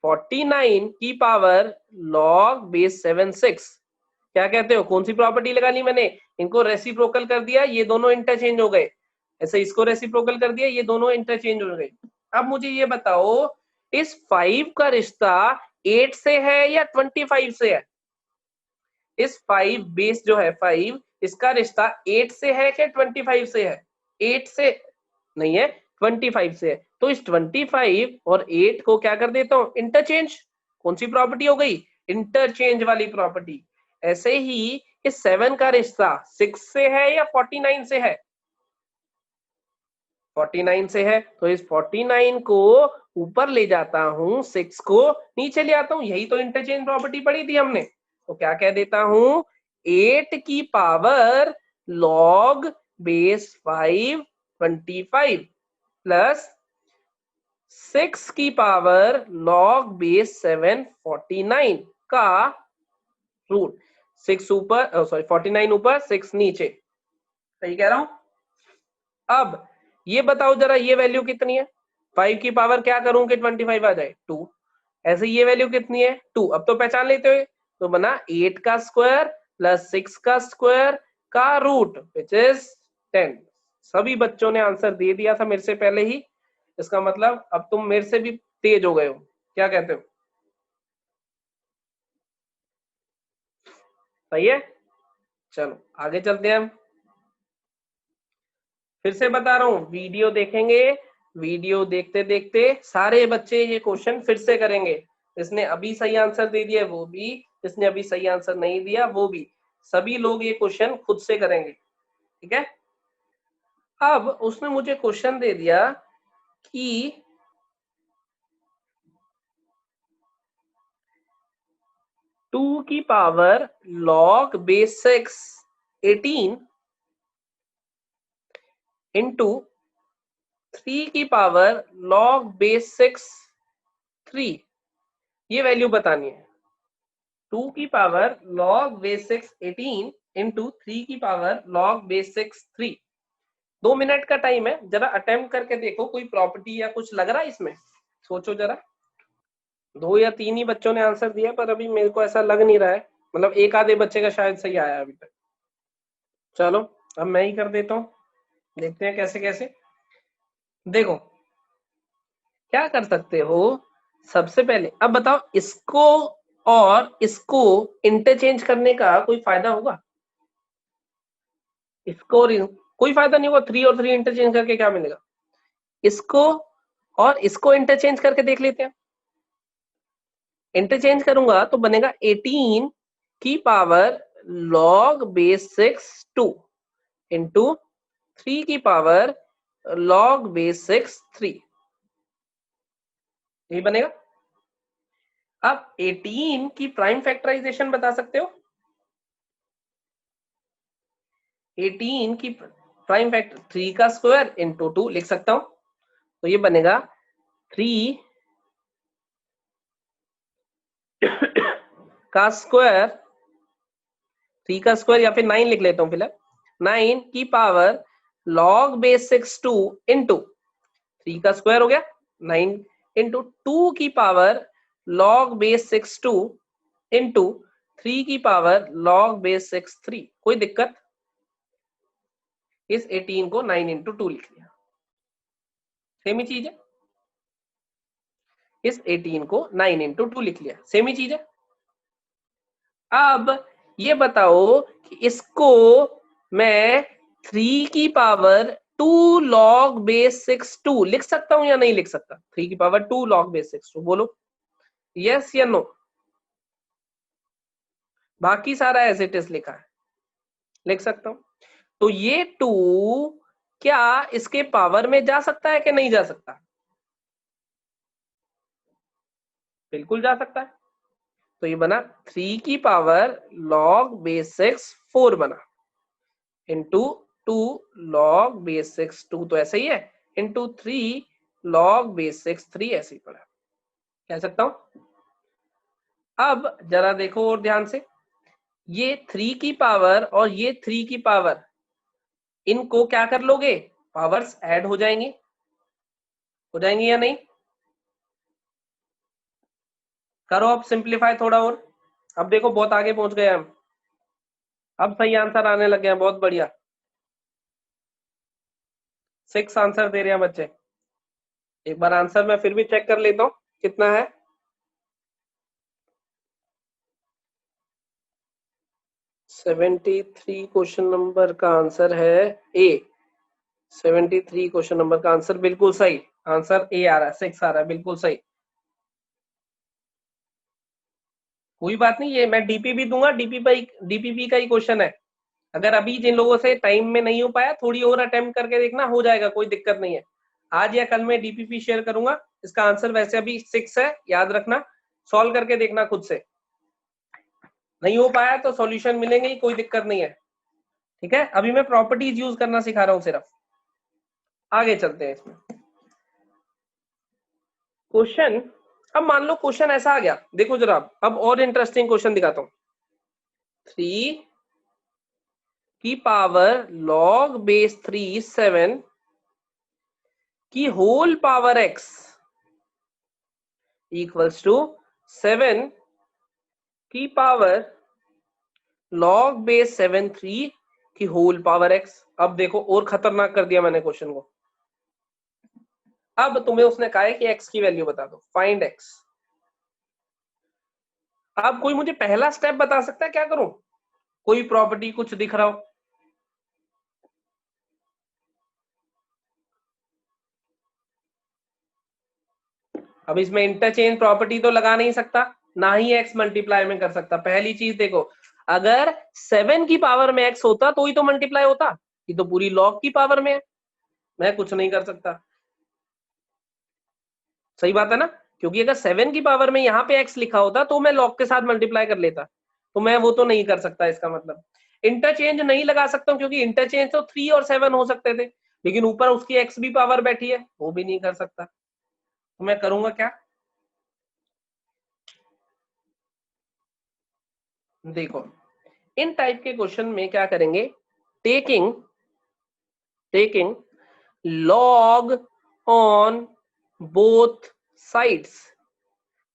49 की पावर log बेस 7 6। क्या कहते हो, कौन सी प्रॉपर्टी लगा ली मैंने? इनको रेसिप्रोकल कर दिया, ये दोनों इंटरचेंज हो गए, ऐसे इसको रेसिप्रोकल कर दिया, ये दोनों इंटरचेंज हो गए। अब मुझे ये बताओ, इस 5 का रिश्ता 8 से है या 25 से है? इस 5 बेस जो है 5, इसका रिश्ता 8 से है क्या 25 से है? 8 से नहीं है, 25 से है। तो इस 25 और 8 को क्या कर देता हूं, इंटरचेंज। कौन सी प्रॉपर्टी हो गई? इंटरचेंज वाली प्रॉपर्टी। ऐसे ही इस 7 का रिश्ता 6 से है या 49 से है? 49 से है, तो इस 49 को ऊपर ले जाता हूं, 6 को नीचे ले आता हूं, यही तो इंटरचेंज प्रॉपर्टी पढ़ी थी हमने। तो क्या कह देता हूं, 8 की पावर log बेस 5 25 प्लस 6 की पावर log बेस 7 49 का रूट। 6 ऊपर, सॉरी 49 ऊपर 6 नीचे, सही कह रहा हूं। अब ये बताओ जरा, ये वैल्यू कितनी है? 5 की पावर क्या करूं कि 25 आ जाए? 2। ऐसे ये वैल्यू कितनी है? 2। अब तो पहचान लेते हो, तो बना 8 का स्क्वायर प्लस 6 का स्क्वायर का रूट विच इज 10। सभी बच्चों ने आंसर दे दिया था मेरे से पहले ही, इसका मतलब अब तुम मेरे से भी तेज हो गए हो। क्या कहते हो? सही है, चलो आगे चलते हैं हम। फिर से बता रहा हूं, वीडियो देखेंगे, वीडियो देखते देखते सारे बच्चे ये क्वेश्चन फिर से करेंगे। इसने अभी सही आंसर दे दिया वो भी, इसने अभी सही आंसर नहीं दिया वो भी, सभी लोग ये क्वेश्चन खुद से करेंगे, ठीक है? अब उसने मुझे क्वेश्चन दे दिया कि 2 की पावर log बेस 6 18 इंटू 3 की पावर log बेस 6 3, ये वैल्यू बतानी है। 2 की पावर log बेस 6 18 इंटू 3 की पावर log बेस 6 3। 2 मिनट का टाइम है, जरा अटेम्प्ट करके देखो, कोई प्रॉपर्टी या कुछ लग रहा है इसमें? सोचो जरा। 2 या 3 ही बच्चों ने आंसर दिया, पर अभी मेरे को ऐसा लग नहीं रहा है, मतलब एक आधे बच्चे का शायद सही आया अभी तक। चलो अब मैं ही कर देता हूँ, देखते हैं कैसे कैसे। देखो क्या कर सकते हो, सबसे पहले अब बताओ, इसको और इसको इंटरचेंज करने का कोई फायदा होगा? इसको और कोई फायदा नहीं होगा। 3 और 3 इंटरचेंज करके क्या मिलेगा? इसको और इसको इंटरचेंज करके देख लेते हैं। इंटरचेंज करूंगा तो बनेगा 18 की पावर log बेस 6 2 इंटू 3 की पावर log बेस 6 3, यही बनेगा। अब 18 की प्राइम फैक्टराइजेशन बता सकते हो? 18 की प्राइम फैक्टर 3 का स्क्वायर इंटू 2 लिख सकता हूं, तो ये बनेगा 3 का स्क्वायर, 3 का स्क्वायर या फिर 9 लिख लेता हूं फिलहाल, 9 की पावर log बेस 6 2 इंटू 3 का स्क्वायर हो गया 9 इंटू 2 की पावर log बेस 6 2 इंटू 3 की पावर log बेस 6 3। कोई दिक्कत? इस 18 को 9 इंटू 2 लिख लिया, सेम ही चीज है। इस 18 को 9 इंटू 2 लिख लिया, सेम ही चीज है। अब ये बताओ कि इसको मैं 3 की पावर 2 log बेस 6 2 लिख सकता हूं या नहीं लिख सकता? 3 की पावर 2 log बेस 6 2, बोलो यस या नो? बाकी सारा एज इट इज लिखा है, लिख सकता हूं। तो ये 2 क्या इसके पावर में जा सकता है कि नहीं जा सकता? बिल्कुल जा सकता है। तो ये बना 3 की पावर log बेस 6 4 बना इंटू 2 log बेस 6 2 तो ऐसे ही है, इंटू 3 log बेस 6 3 ऐसे ही पड़ा, कह सकता हूं। अब जरा देखो और ध्यान से, ये 3 की पावर और ये 3 की पावर, इनको क्या कर लोगे? पावर्स ऐड हो जाएंगी, हो जाएंगी या नहीं? करो अब सिंप्लीफाई थोड़ा और। अब देखो बहुत आगे पहुंच गए हम, अब सही आंसर आने लगे हैं, बहुत बढ़िया। 6 आंसर दे रहे हैं बच्चे। एक बार आंसर मैं फिर भी चेक कर लेता हूं कितना है। 73 क्वेश्चन नंबर का आंसर है ए। 73 क्वेश्चन नंबर का आंसर बिल्कुल सही, आंसर ए आ रहा है, 6 आ रहा है, बिल्कुल सही। कोई बात नहीं, ये मैं डीपीपी दूंगा, डीपीपी का ही क्वेश्चन है। अगर अभी जिन लोगों से टाइम में नहीं हो पाया, थोड़ी और अटेम्प्ट करके देखना, हो जाएगा, कोई दिक्कत नहीं है। आज या कल मैं डीपीपी शेयर करूंगा। इसका आंसर वैसे अभी 6 है, याद रखना, सॉल्व करके देखना खुद से। नहीं हो पाया तो सॉल्यूशन मिलेंगे ही, कोई दिक्कत नहीं है, ठीक है? अभी मैं प्रॉपर्टीज यूज करना सिखा रहा हूं सिर्फ। आगे चलते हैं इसमें क्वेश्चन। अब मान लो क्वेश्चन ऐसा आ गया, देखो जरा, अब और इंटरेस्टिंग क्वेश्चन दिखाता हूं। 3 की पावर log बेस 3 7 की whole power x equals to 7 की पावर log बेस 7 3 की होल पावर x। अब देखो और खतरनाक कर दिया मैंने क्वेश्चन को। अब तुम्हें उसने कहा है कि x की वैल्यू बता दो, फाइंड x। अब कोई मुझे पहला स्टेप बता सकता है क्या करूं? कोई प्रॉपर्टी कुछ दिख रहा हो? अब इसमें इंटरचेंज प्रॉपर्टी तो लगा नहीं सकता, ना ही x मल्टीप्लाई में कर सकता। पहली चीज देखो, अगर 7 की पावर में x होता तो ही तो मल्टीप्लाई होता, ये तो पूरी log की पावर में है, मैं कुछ नहीं कर सकता। सही बात है ना? क्योंकि अगर 7 की पावर में यहाँ पे x लिखा होता तो मैं log के साथ मल्टीप्लाई कर लेता, तो मैं वो तो नहीं कर सकता। इसका मतलब इंटरचेंज नहीं लगा सकता हूँ, क्योंकि इंटरचेंज तो 3 और 7 हो सकते थे, लेकिन ऊपर उसकी x भी पावर बैठी है, वो भी नहीं कर सकता। तो मैं करूंगा क्या? देखो, इन टाइप के क्वेश्चन में क्या करेंगे, taking log on both sides.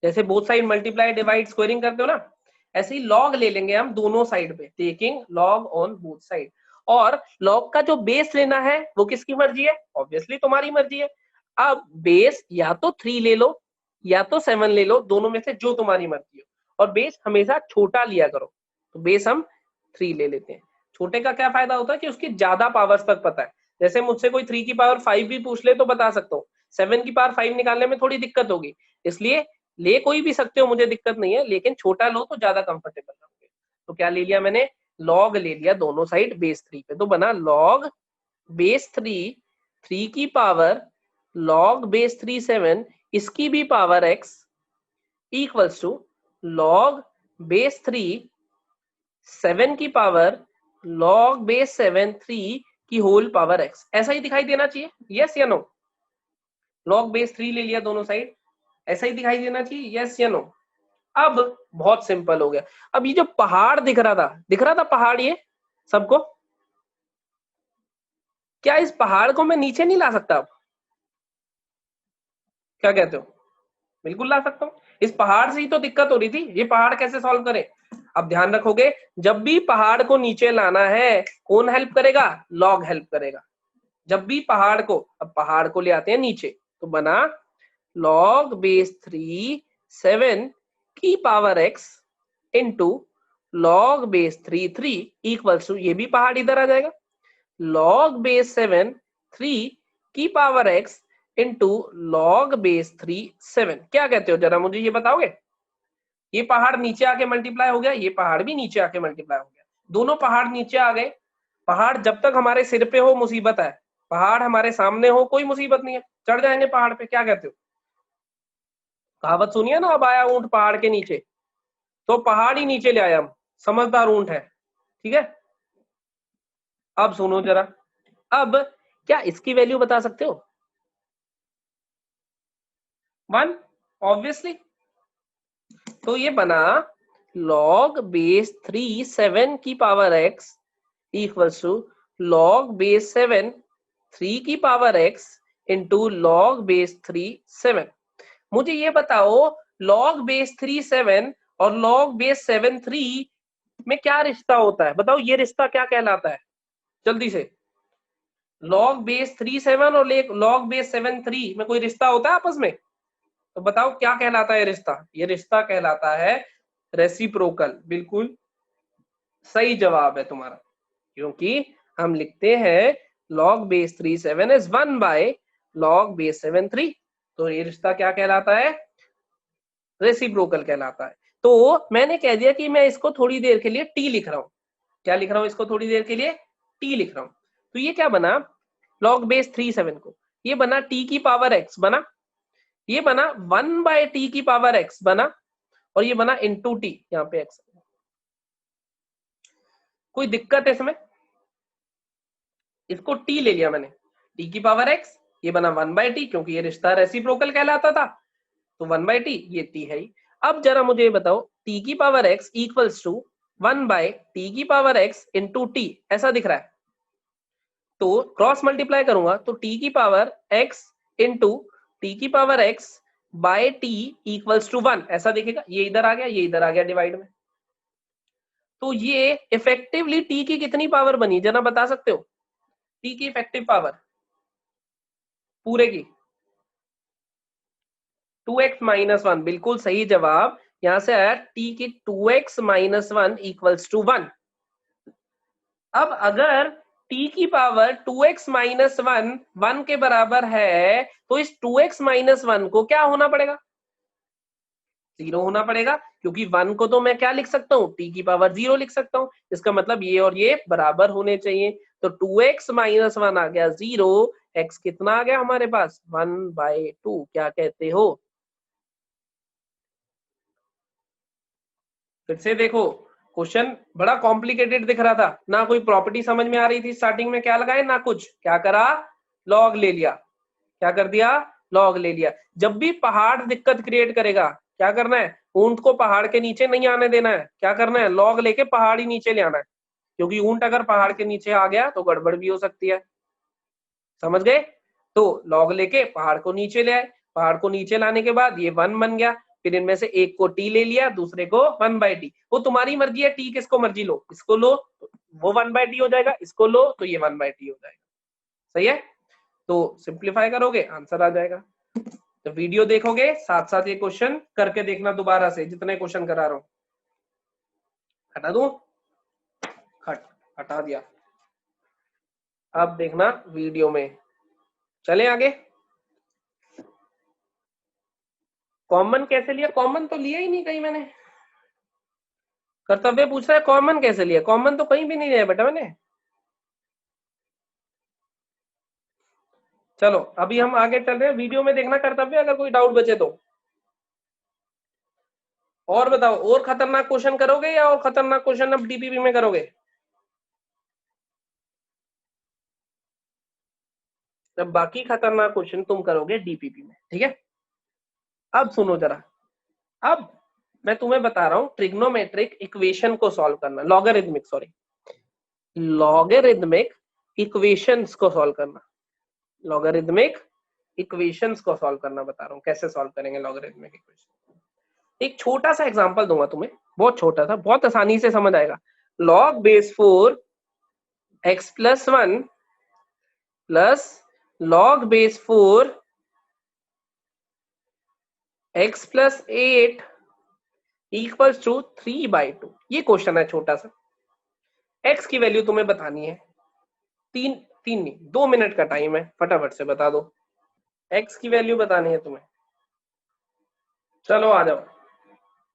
जैसे both side multiply divide squaring करते हो ना, ऐसे ही log ले लेंगे हम दोनों साइड पे, taking log on both side. और log का जो बेस लेना है वो किसकी मर्जी है? ऑब्वियसली तुम्हारी मर्जी है। अब बेस या तो 3 ले लो या तो 7 ले लो, दोनों में से जो तुम्हारी मर्जी हो। और बेस हमेशा छोटा लिया करो, तो बेस हम 3 ले लेते हैं। छोटे का क्या फायदा होता है कि उसकी ज्यादा पावर्स तक पता है। जैसे मुझसे कोई 3 की पावर 5 भी पूछ ले तो बता सकता हूँ, 7 की पावर 5 निकालने में थोड़ी दिक्कत होगी, इसलिए ले कोई भी सकते हो, मुझे दिक्कत नहीं है, लेकिन छोटा लो तो ज्यादा कंफर्टेबल रहोगे। तो क्या ले लिया मैंने? लॉग ले लिया दोनों साइड बेस 3 पे, तो बना लॉग बेस 3 की पावर लॉग बेस 3 7, इसकी भी power x equals to log base 3 7 की पावर लॉग बेस 7 3 की होल पावर x। ऐसा ही दिखाई देना चाहिए, यस या नो? लॉग बेस 3 ले लिया दोनों साइड, ऐसा ही दिखाई देना चाहिए, यस या नो? अब बहुत सिंपल हो गया। अब ये जो पहाड़ दिख रहा था पहाड़, ये सबको, क्या इस पहाड़ को मैं नीचे नहीं ला सकता? अब क्या कहते हो? बिल्कुल ला सकता हूँ। इस पहाड़ से ही तो दिक्कत हो रही थी, ये पहाड़ कैसे सॉल्व करें? अब ध्यान रखोगे, जब भी पहाड़ को नीचे लाना है कौन हेल्प करेगा? लॉग हेल्प करेगा। जब भी पहाड़ को, अब पहाड़ को ले आते हैं नीचे, तो बना लॉग बेस 3 7 की power x into log base 3 3 equals to, ये भी पहाड़ इधर आ जाएगा, लॉग बेस 7 3 की power x into log base 3 7। क्या कहते हो, जरा मुझे ये बताओगे? ये पहाड़ नीचे आके मल्टीप्लाई हो गया, ये पहाड़ भी नीचे आके मल्टीप्लाई हो गया, दोनों पहाड़ नीचे आ गए। पहाड़ जब तक हमारे सिर पे हो मुसीबत है, पहाड़ हमारे सामने हो कोई मुसीबत नहीं है, चढ़ जाएंगे पहाड़ पे। क्या कहते हो? कहावत सुनिए ना, अब आया ऊंट पहाड़ के नीचे, तो पहाड़ ही नीचे ले आया हम, समझदार ऊंट है। ठीक है, अब सुनो जरा, अब क्या इसकी वैल्यू बता सकते हो? 1, ऑब्वियसली। तो ये बना log बेस 3 7 की power x equals to log base 7 3 की power x into log base 3 7। मुझे ये बताओ, log बेस 3 7 और log बेस 7 3 में क्या रिश्ता होता है? बताओ ये रिश्ता क्या कहलाता है, जल्दी से। log बेस 3 7 और log बेस 7 3 में कोई रिश्ता होता है आपस में? तो बताओ क्या कहलाता है रिश्ता? ये रिश्ता कहलाता है रेसिप्रोकल। बिल्कुल सही जवाब है तुम्हारा, क्योंकि हम लिखते हैं log base 3 7 is 1 by log base 7 3। तो ये रिश्ता क्या कहलाता है? रेसिप्रोकल कहलाता है। तो मैंने कह दिया कि मैं इसको थोड़ी देर के लिए टी लिख रहा हूं। क्या लिख रहा हूं? इसको थोड़ी देर के लिए टी लिख रहा हूं। तो ये क्या बना, log बेस 3 7 को, ये बना टी की पावर एक्स बना, ये बना 1 बाय टी की पावर एक्स बना, और ये बना इंटू टी, यहाँ पे एक्स। कोई दिक्कत है इसमें? इसको टी ले लिया मैंने, टी की पावर एक्स, ये बना 1 बाय टी, क्योंकि ये रिश्ता रेसिप्रोकल कहलाता था, तो 1 बाय टी, ये टी है ही। अब जरा मुझे ये बताओ, टी की पावर एक्स इक्वल्स टू 1 बाय टी की पावर एक्स इंटू टी, ऐसा दिख रहा है। तो क्रॉस मल्टीप्लाई करूंगा तो टी की पावर एक्स इंटू टी की power x by T equals to 1, ऐसा दिखेगा। ये इधर आ गया, ये इधर आ गया डिवाइड में। तो ये इफेक्टिवली टी की कितनी पावर बनी, जरा बता सकते हो? टी की इफेक्टिव पावर पूरे की 2x माइनस 1, बिल्कुल सही जवाब। यहां से आया t की 2x माइनस 1 इक्वल्स टू 1। अब अगर t की पावर 2x माइनस 1 के बराबर है, तो इस 2x माइनस 1 को क्या होना पड़ेगा? 0 होना पड़ेगा, क्योंकि 1 को तो मैं क्या लिख सकता हूँ, t की पावर 0 लिख सकता हूँ। इसका मतलब ये और ये बराबर होने चाहिए। तो 2x माइनस 1 आ गया 0, x कितना आ गया हमारे पास 1/2। क्या कहते हो? फिर से देखो, क्वेश्चन बड़ा कॉम्प्लिकेटेड दिख रहा था ना, कोई प्रॉपर्टी समझ में आ रही थी स्टार्टिंग में, क्या लगाए ना कुछ, क्या करा, लॉग ले लिया। क्या कर दिया, लॉग ले लिया। जब भी पहाड़ दिक्कत क्रिएट करेगा, क्या करना है, ऊंट को पहाड़ के नीचे नहीं आने देना है। क्या करना है, लॉग लेके पहाड़ ही नीचे ले आना है, क्योंकि ऊंट अगर पहाड़ के नीचे आ गया तो गड़बड़ भी हो सकती है। समझ गए? तो लॉग लेके पहाड़ को नीचे ले आए, पहाड़ को नीचे लाने के बाद ये 1 बन गया। फिर इनमें से एक को टी ले लिया, दूसरे को 1/t। वो तुम्हारी मर्जी है, टी किसको मर्जी लो, इसको लो तो वो 1/t हो जाएगा, इसको लो तो ये 1/t हो जाएगा। सही है? तो सिंप्लीफाई करोगे, आंसर आ जाएगा। तो वीडियो देखोगे, साथ साथ ये क्वेश्चन करके देखना दोबारा से, जितने क्वेश्चन करा रहा हूं। हटा दूं? हटा दिया। अब देखना वीडियो में। चले आगे। कॉमन कैसे लिया? कॉमन तो लिया ही नहीं कहीं मैंने। कर्तव्य पूछ रहा है कॉमन कैसे लिया, कॉमन तो कहीं भी नहीं लिया बेटा मैंने। चलो अभी हम आगे चल रहे हैं, वीडियो में देखना कर्तव्य, अगर कोई डाउट बचे तो। और बताओ, और खतरनाक क्वेश्चन करोगे या और खतरनाक क्वेश्चन अब डीपीपी में करोगे? अब बाकी खतरनाक क्वेश्चन तुम करोगे डीपीपी में, ठीक है? अब सुनो जरा, अब मैं तुम्हें बता रहा हूं ट्रिग्नोमेट्रिक इक्वेशन को सॉल्व करना, लॉगरिथमिक सॉरी लॉगरिथमिक इक्वेशंस को सॉल्व करना। लॉगरिथमिक इक्वेशंस को सॉल्व करना बता रहा हूं, कैसे सॉल्व करेंगे लॉगरिथमिक इक्वेशन। एक छोटा सा एग्जांपल दूंगा तुम्हें, बहुत छोटा सा, बहुत आसानी से समझ आएगा। log base 4 x plus 1 plus log base 4 x plus 8 equals to 3/2। ये क्वेश्चन है छोटा सा। x की वैल्यू तुम्हें बतानी है, तीन तीन नहीं 2 मिनट का टाइम है, फटाफट से बता दो। x की वैल्यू बतानी है तुम्हें। चलो आ जाओ,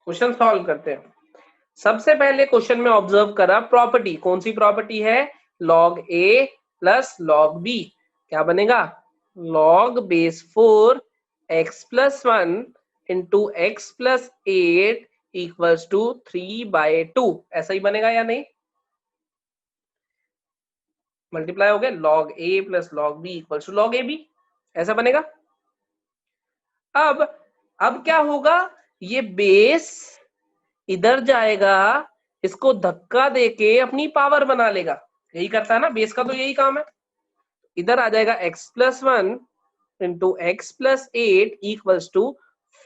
क्वेश्चन सॉल्व करते हैं। सबसे पहले क्वेश्चन में ऑब्जर्व करा प्रॉपर्टी, कौन सी प्रॉपर्टी है, log a plus log b। क्या बनेगा, log base 4 x plus 1 into x plus 8 equals to 3/2। ऐसा ही बनेगा या नहीं? मल्टीप्लाई हो गया, log a plus log b equals to log ab, ऐसा बनेगा। अब क्या होगा, ये बेस इधर जाएगा, इसको धक्का देके अपनी पावर बना लेगा। यही करता है ना, बेस का तो यही काम है। इधर आ जाएगा x plus 1 into x plus 8 equals to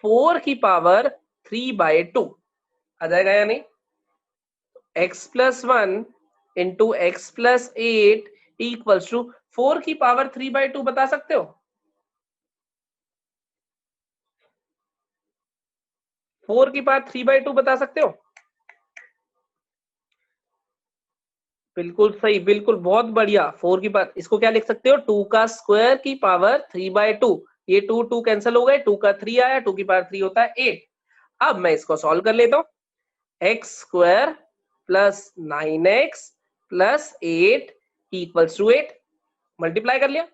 4 की पावर 3/2। आ जाएगा या नहीं? x plus 1 into x plus 8 equals to 4 की पावर 3/2 बता सकते हो? 4 की पावर 3/2 बता सकते हो? बिल्कुल सही, बिल्कुल बहुत बढ़िया। 4 की पावर, इसको क्या लिख सकते हो, 2 का स्क्वायर की पावर 3/2। ये 2 2 कैंसिल हो गए, 2 का 3 आया, 2 की पावर 3 होता है 8। अब मैं इसको सॉल्व कर लेता हूँ। X square plus 9x plus 8 equals to 8, multiply कर लिया।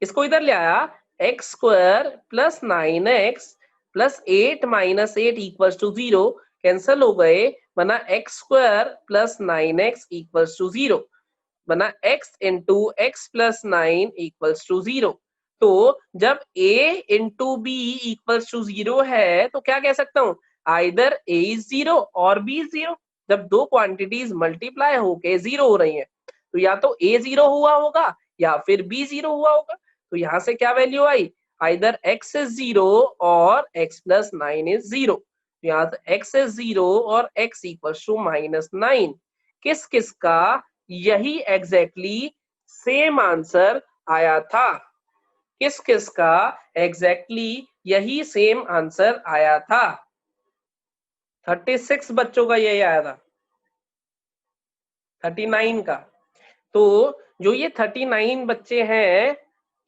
इसको इधर ले आया, x square plus 9x plus 8 minus 8 equals to 0, cancel हो गए, बना x square plus 9x equals to 0, बना x into x plus 9 equals to 0। तो जब a into b equals to 0 है, तो क्या कह सकता हूं, आइदर a इज 0 और b इज 0। जब दो क्वांटिटीज मल्टीप्लाई होके 0 हो रही हैं, तो या तो a 0 हुआ होगा या फिर b 0 हुआ होगा। तो यहां से क्या value I, either x is 0 और x प्लस 9 इज 0। यहाँ से x इज 0 और x इक्वल्स टू -9। किस किस का यही एग्जैक्टली सेम आंसर आया था? किस किस का एग्जैक्टली यही सेम आंसर आया था? 36 बच्चों का यही आया था, 39 का। तो जो ये 39 बच्चे हैं,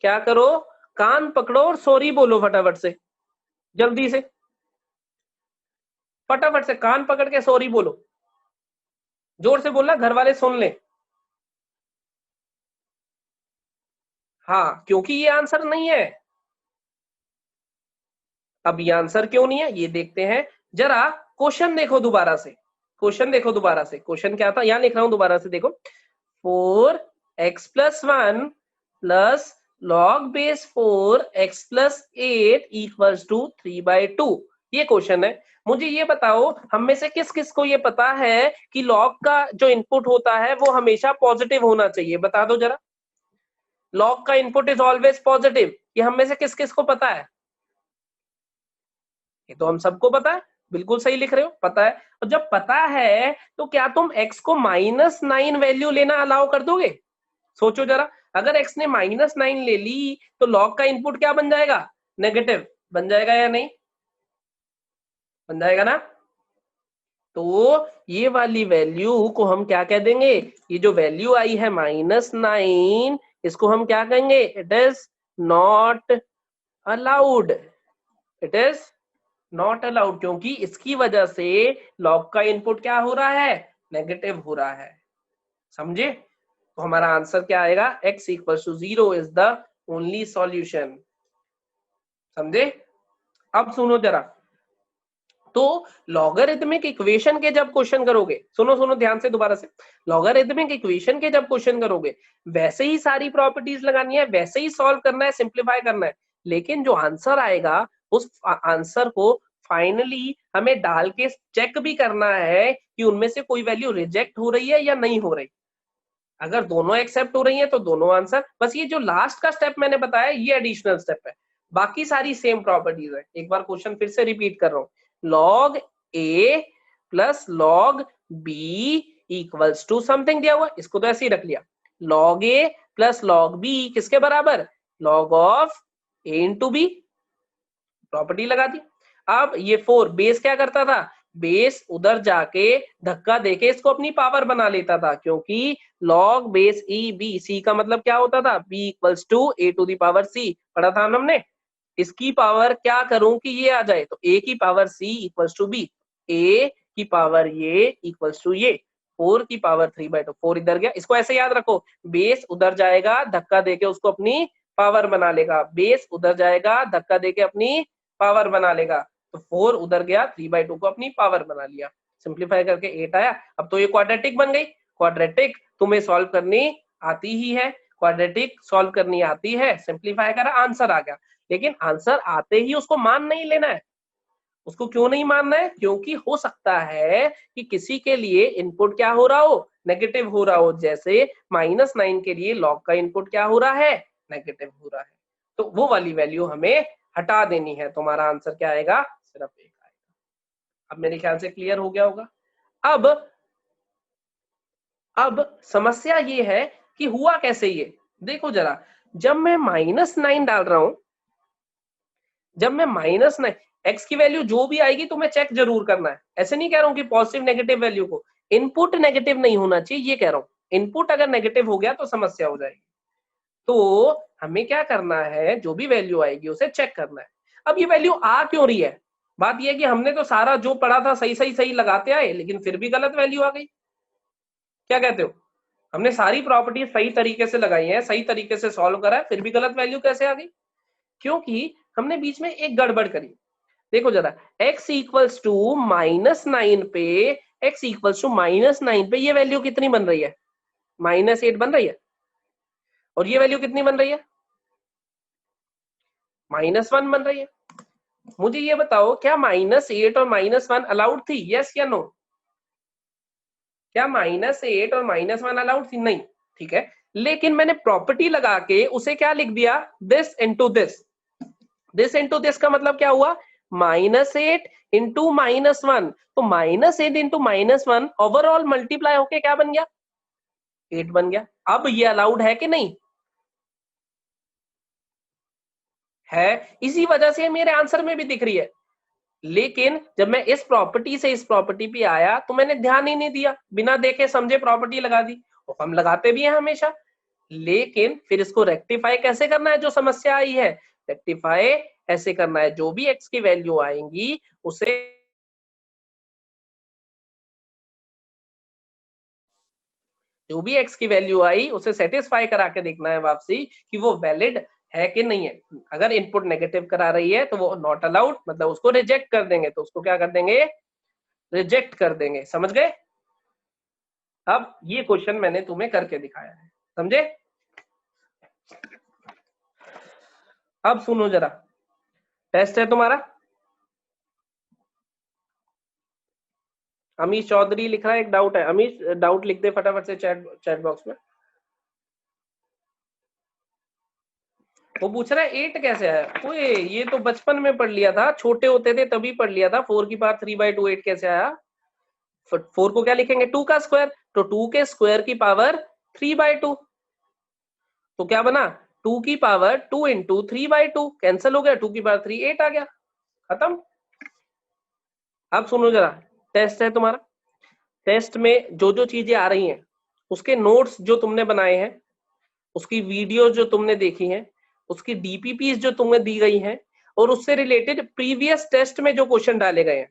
क्या करो, कान पकड़ो और सॉरी बोलो फटाफट से, जल्दी से, फटाफट से कान पकड़ के सॉरी बोलो, जोर से बोलना, घर वाले सुन ले। हाँ, क्योंकि ये आंसर नहीं है। अब ये आंसर क्यों नहीं है ये देखते हैं जरा। क्वेश्चन देखो दोबारा से, क्वेश्चन देखो दोबारा से। क्वेश्चन क्या था, यहां लिख रहा हूं दोबारा से, देखो 4x plus 1 plus log base 4x plus 8 equals to 3/2। ये क्वेश्चन है। मुझे ये बताओ, हम में से किस किस को ये पता है कि लॉग का जो इनपुट होता है वो हमेशा पॉजिटिव होना चाहिए? बता दो जरा। लॉग का इनपुट इज ऑलवेज पॉजिटिव, ये हम में से किस किस को पता है? ये तो हम सबको पता है, बिल्कुल सही लिख रहे हो, पता है। और जब पता है तो क्या तुम x को -9 वैल्यू लेना अलाउ कर दोगे? सोचो जरा, अगर x ने -9 ले ली तो log का इनपुट क्या बन जाएगा? नेगेटिव बन जाएगा या नहीं? बन जाएगा ना? तो ये वाली वैल्यू को हम क्या कह देंगे? ये जो वैल्यू आई है -9, इसको हम क्या कहेंगे? It is not allowed, it is not allowed, क्योंकि इसकी वजह से लॉग का इनपुट क्या हो रहा है? नेगेटिव हो रहा है। समझे? तो हमारा आंसर क्या आएगा? x equal to 0 is the only solution. समझे? अब सुनो जरा, तो लॉगरिथमिक इक्वेशन के जब क्वेश्चन करोगे, सुनो सुनो ध्यान से दोबारा से, लॉगरिथमिक इक्वेशन के जब क्वेश्चन करोगे वैसे ही सारी प्रॉपर्टीज लगानी है, वैसे ही सॉल्व करना है, सिंप्लीफाई करना है, लेकिन जो आंसर आएगा उस आंसर को फाइनली हमें डाल के चेक भी करना है कि उनमें से कोई वैल्यू रिजेक्ट हो रही है या नहीं हो रही। अगर दोनों एक्सेप्ट हो रही है तो दोनों आंसर। बस ये जो लास्ट का स्टेप मैंने बताया ये एडिशनल स्टेप है, बाकी सारी सेम प्रॉपर्टीज है। एक बार क्वेश्चन फिर से रिपीट कर रहा हूं, log a plus log b equals to something दिया हुआ, इसको तो ऐसे ही रख लिया, log a plus log b किसके बराबर? log of a into b, property लगा दी। अब ये 4 बेस क्या करता था? बेस उधर जाके धक्का देके इसको अपनी पावर बना लेता था, क्योंकि log base e b, c का मतलब क्या होता था? b equals to a to the power c, पढ़ा था हमने। इसकी पावर क्या करूं कि ये आ जाए, तो a की power c equals to b, a की पावर ये इक्वल्स टू ये, 4 की पावर 3/2, 4 इधर गया, इसको ऐसे याद रखो, बेस उधर जाएगा धक्का देके उसको अपनी पावर बना लेगा, बेस उधर जाएगा धक्का देके अपनी पावर बना लेगा, तो 4 उधर गया, 3/2 को अपनी पावर बना लिया, सिंप्लीफाई करके 8 आया। अब तो ये क्वाड्रेटिक बन गई। क्वाड्रेटिक तुम्हें सॉल्व करनी आती ही है, क्वाड्रेटिक सॉल्व करनी आती है, सिंप्लीफाई करा, आंसर आ गया। लेकिन आंसर आते ही उसको मान नहीं लेना है। उसको क्यों नहीं मानना है? क्योंकि हो सकता है कि किसी के लिए इनपुट क्या हो रहा हो? नेगेटिव हो रहा हो, जैसे -9 के लिए लॉग का इनपुट क्या हो रहा है? नेगेटिव हो रहा है। तो वो वाली वैल्यू हमें हटा देनी है। तुम्हारा आंसर क्या आएगा? सिर्फ 1 आएगा। अब मेरे ख्याल से क्लियर हो गया होगा। अब समस्या ये है कि हुआ कैसे ये, देखो जरा, जब मैं -9 डाल रहा हूं, जब मैं -9, x की वैल्यू जो भी आएगी तुम्हें चेक जरूर करना है। ऐसे नहीं कह रहा हूं कि पॉजिटिव नेगेटिव वैल्यू को, इनपुट नेगेटिव नहीं होना चाहिए, ये कह रहा हूं। इनपुट अगर नेगेटिव हो गया तो समस्या हो जाएगी। तो हमें क्या करना है, जो भी वैल्यू आएगी उसे चेक करना है। अब ये वैल्यू आ क्यों रही है? बात यह है कि हमने तो सारा जो पढ़ा था सही सही सही लगाते आए, लेकिन फिर भी गलत वैल्यू आ गई। क्या कहते हो? हमने सारी प्रॉपर्टी सही तरीके से लगाई है, सही तरीके से सॉल्व करा है, फिर भी गलत वैल्यू कैसे आ गई? क्योंकि हमने बीच में एक गड़बड़ करी। देखो जरा, x इक्वल्स टू -9 पे, x इक्वल्स टू -9 पे ये वैल्यू कितनी बन रही है? -8 बन रही है। और ये वैल्यू कितनी बन रही है? -1 बन रही है। मुझे ये बताओ, क्या -8 और -1 अलाउड थी? यस या नो? क्या -8 और -1 अलाउड थी? नहीं। ठीक है, लेकिन मैंने प्रॉपर्टी लगा के उसे क्या लिख दिया? This into this. This into this का मतलब क्या हुआ, -8 इंटू -1, तो -8 इंटू -1 ओवरऑल मल्टीप्लाई होके क्या बन गया, 8 बन गया। अब ये अलाउड है कि नहीं है, इसी वजह से मेरे आंसर में भी दिख रही है। लेकिन जब मैं इस प्रॉपर्टी से इस प्रॉपर्टी पे आया तो मैंने ध्यान ही नहीं दिया, बिना देखे समझे प्रॉपर्टी लगा दी, और हम लगाते भी हैं हमेशा। लेकिन फिर इसको रेक्टिफाई कैसे करना है, जो समस्या आई है, रेक्टिफाई ऐसे करना है, जो भी x की वैल्यू आएंगी उसे जो भी x की वैल्यू आई उसे सेटिस्फाई करा के देखना है वापसी कि वो वैलिड है कि नहीं है। अगर इनपुट नेगेटिव करा रही है तो वो नॉट अलाउड, मतलब उसको रिजेक्ट कर देंगे, तो उसको क्या कर देंगे, रिजेक्ट कर देंगे। समझ गए? अब ये क्वेश्चन मैंने तुम्हें करके दिखाया है, समझे? अब सुनो जरा, टेस्ट है तुम्हारा। अमीश चौधरी लिख रहा है, एक डाउट है। अमीश डाउट लिख दे फटाफट से चैट चैट बॉक्स में। वो पूछ रहा है 8 कैसे आया। ओए ये तो बचपन में पढ़ लिया था, छोटे होते थे तभी पढ़ लिया था। 4 की पावर 3/2 8 कैसे आया। 4 को क्या लिखेंगे, 2 का स्क्वायर, तो 2 के स्क्वायर की पावर 3/2, तो क्या बना 2 की पावर 2 इंटू 3/2, कैंसिल हो गया, 2 की पावर 3 8 आ गया, खत्म। अब सुनो जरा, टेस्ट है तुम्हारा। टेस्ट में जो जो चीजें आ रही हैं उसके नोट्स जो तुमने बनाए हैं, उसकी वीडियो जो तुमने देखी है, उसकी डीपीपी जो तुम्हें दी गई है, और उससे रिलेटेड प्रीवियस टेस्ट में जो क्वेश्चन डाले गए हैं,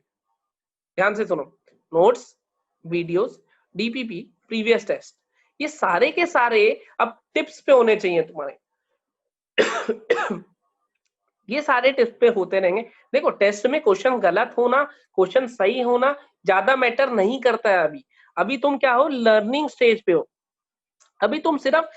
ध्यान से सुनो। Notes, videos, DPP, previous test, ये सारे के सारे अब टिप्स पे होने चाहिए तुम्हारे। ये सारे टिप्स पे होते रहेंगे। देखो टेस्ट में क्वेश्चन गलत होना, क्वेश्चन सही होना ज्यादा मैटर नहीं करता है। अभी अभी तुम क्या हो, लर्निंग स्टेज पे हो। अभी तुम सिर्फ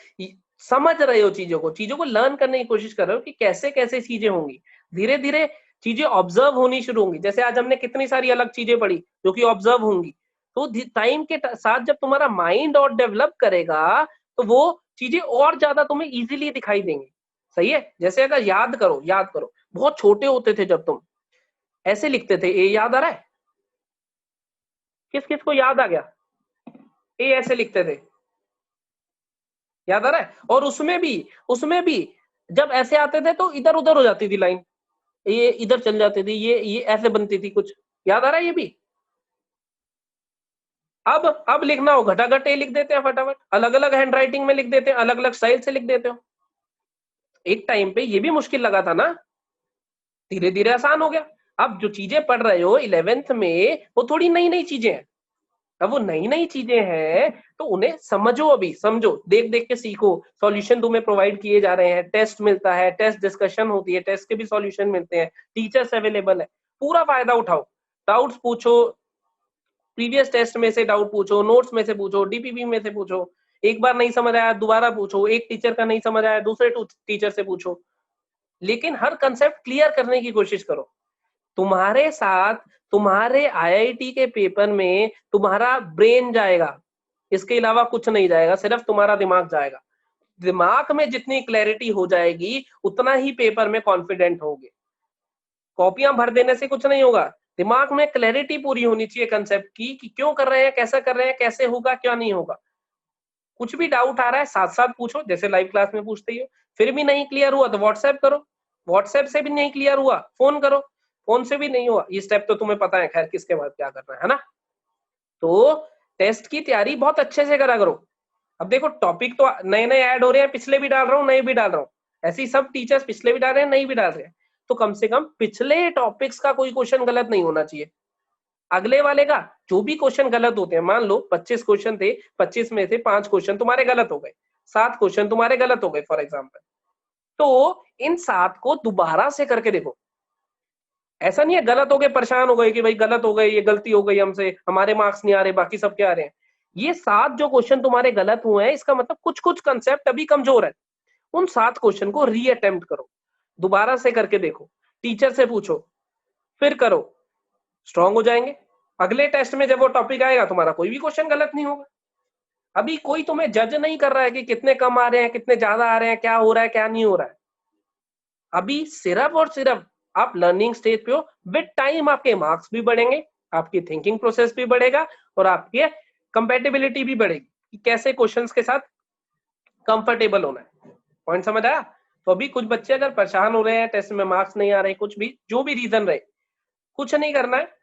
समझ रहे हो चीजों को लर्न करने की कोशिश कर रहे हो कि कैसे कैसे चीजें होंगी। धीरे धीरे चीजें ऑब्जर्व होनी शुरू होंगी। जैसे आज हमने कितनी सारी अलग चीजें पढ़ी जो कि ऑब्जर्व होंगी, तो टाइम के साथ जब तुम्हारा माइंड और डेवलप करेगा तो वो चीजें और ज्यादा तुम्हें इजीली दिखाई देंगी। सही है? जैसे अगर याद करो बहुत छोटे होते थे जब तुम ऐसे लिखते थे, ए याद आ रहा है? किस किस को याद आ गया? ए ऐसे लिखते थे, याद आ रहा है? और उसमें भी जब ऐसे आते थे तो इधर उधर हो जाती थी लाइन, ये इधर चल जाती थी, ये ऐसे बनती थी कुछ। याद आ रहा है ये भी? अब लिखना हो घटाघट ए लिख देते हैं फटाफट, अलग अलग हैंड राइटिंग में लिख देते हैं, अलग अलग स्टाइल से लिख देते हो। एक टाइम पे ये भी मुश्किल लगा था ना, धीरे धीरे आसान हो गया। अब जो चीजें पढ़ रहे हो 11th में वो थोड़ी नई नई चीजें हैं। अब वो नई नई चीजें हैं तो उन्हें समझो, अभी समझो, देख देख के सीखो। सॉल्यूशन तुम्हें प्रोवाइड किए जा रहे हैं, टेस्ट मिलता है, टेस्ट डिस्कशन होती है, टेस्ट के भी सॉल्यूशन मिलते हैं, टीचर्स अवेलेबल है, पूरा फायदा उठाओ। डाउट्स पूछो, प्रीवियस टेस्ट में से डाउट पूछो, नोट्स में से पूछो, डीपीपी में से पूछो। एक बार नहीं समझ आया दोबारा पूछो, एक टीचर का नहीं समझ आया दूसरे टीचर से पूछो, लेकिन हर कंसेप्ट क्लियर करने की कोशिश करो। तुम्हारे साथ तुम्हारे आईआईटी के पेपर में तुम्हारा ब्रेन जाएगा, इसके अलावा कुछ नहीं जाएगा, सिर्फ तुम्हारा दिमाग जाएगा। दिमाग में जितनी क्लैरिटी हो जाएगी उतना ही पेपर में कॉन्फिडेंट होगे। कॉपियां भर देने से कुछ नहीं होगा, दिमाग में क्लैरिटी पूरी होनी चाहिए कंसेप्ट की कि क्यों कर रहे हैं, कैसा कर रहे हैं, कैसे होगा, क्या नहीं होगा। कुछ भी डाउट आ रहा है साथ साथ पूछो, जैसे लाइव क्लास में पूछते ही हो। फिर भी नहीं क्लियर हुआ तो व्हाट्सएप करो, व्हाट्सएप से भी नहीं क्लियर हुआ फोन करो, फोन से भी नहीं हुआ, ये स्टेप तो तुम्हें पता है खैर किसके बाद क्या करना है ना। तो टेस्ट की तैयारी बहुत अच्छे से करा करो। अब देखो टॉपिक तो नए नए ऐड हो रहे हैं, पिछले भी डाल रहा हूँ, नए भी डाल रहा हूँ, ऐसे ही सब टीचर्स पिछले भी डाल रहे हैं, नए भी डाल रहे हैं। तो कम से कम पिछले टॉपिक्स का कोई क्वेश्चन गलत नहीं होना चाहिए। अगले वाले का जो भी क्वेश्चन गलत होते हैं, मान लो 25 क्वेश्चन थे, 25 में से 5 क्वेश्चन तुम्हारे गलत हो गए, 7 क्वेश्चन तुम्हारे गलत हो गए फॉर एग्जाम्पल, तो इन 7 को दोबारा से करके देखो। ऐसा नहीं है गलत हो गए परेशान हो गए कि भाई गलत हो गए, ये गलती हो गई हमसे, हमारे मार्क्स नहीं आ रहे, बाकी सब क्या आ रहे हैं। ये 7 जो क्वेश्चन तुम्हारे गलत हुए हैं, इसका मतलब कुछ कुछ कंसेप्ट अभी कमजोर है। उन 7 क्वेश्चन को रीअटेम्प्ट करो, दोबारा से करके देखो, टीचर से पूछो, फिर करो, स्ट्रांग हो जाएंगे। अगले टेस्ट में जब वो टॉपिक आएगा तुम्हारा कोई भी क्वेश्चन गलत नहीं होगा। अभी कोई तुम्हें जज नहीं कर रहा है कि कितने कम आ रहे हैं, कितने ज्यादा आ रहे हैं, क्या हो रहा है, क्या नहीं हो रहा है। अभी सिर्फ और सिर्फ आप लर्निंग स्टेज पे हो, विद टाइम आपके मार्क्स भी बढ़ेंगे, आपकी थिंकिंग प्रोसेस भी बढ़ेगा और आपकी कंपेटिबिलिटी भी बढ़ेगी कि कैसे क्वेश्चंस के साथ कंफर्टेबल होना है। पॉइंट समझ आया? तो अभी कुछ बच्चे अगर परेशान हो रहे हैं, टेस्ट में मार्क्स नहीं आ रहे, कुछ भी जो भी रीजन रहे, कुछ नहीं करना है,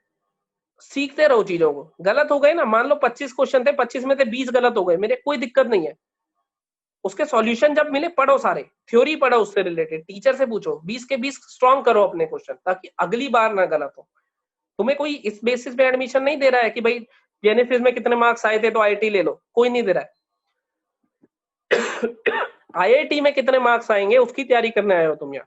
सीखते रहो चीजों को। गलत हो गए ना, मान लो 25 क्वेश्चन थे, 25 में से 20 गलत हो गए, मेरे कोई दिक्कत नहीं है, उसके सॉल्यूशन जब मिले पढ़ो, सारे थ्योरी पढ़ो, उससे रिलेटेड टीचर से पूछो, 20 के 20 स्ट्रॉन्ग करो अपने क्वेश्चन, ताकि अगली बार ना गलत हो। तुम्हें कोई इस बेसिस पे एडमिशन नहीं दे रहा है कि भाई जेनेसिस में कितने मार्क्स आए थे तो आईआईटी ले लो, कोई नहीं दे रहा है। आईआईटी में कितने मार्क्स आएंगे उसकी तैयारी करने आए हो तुम यहाँ,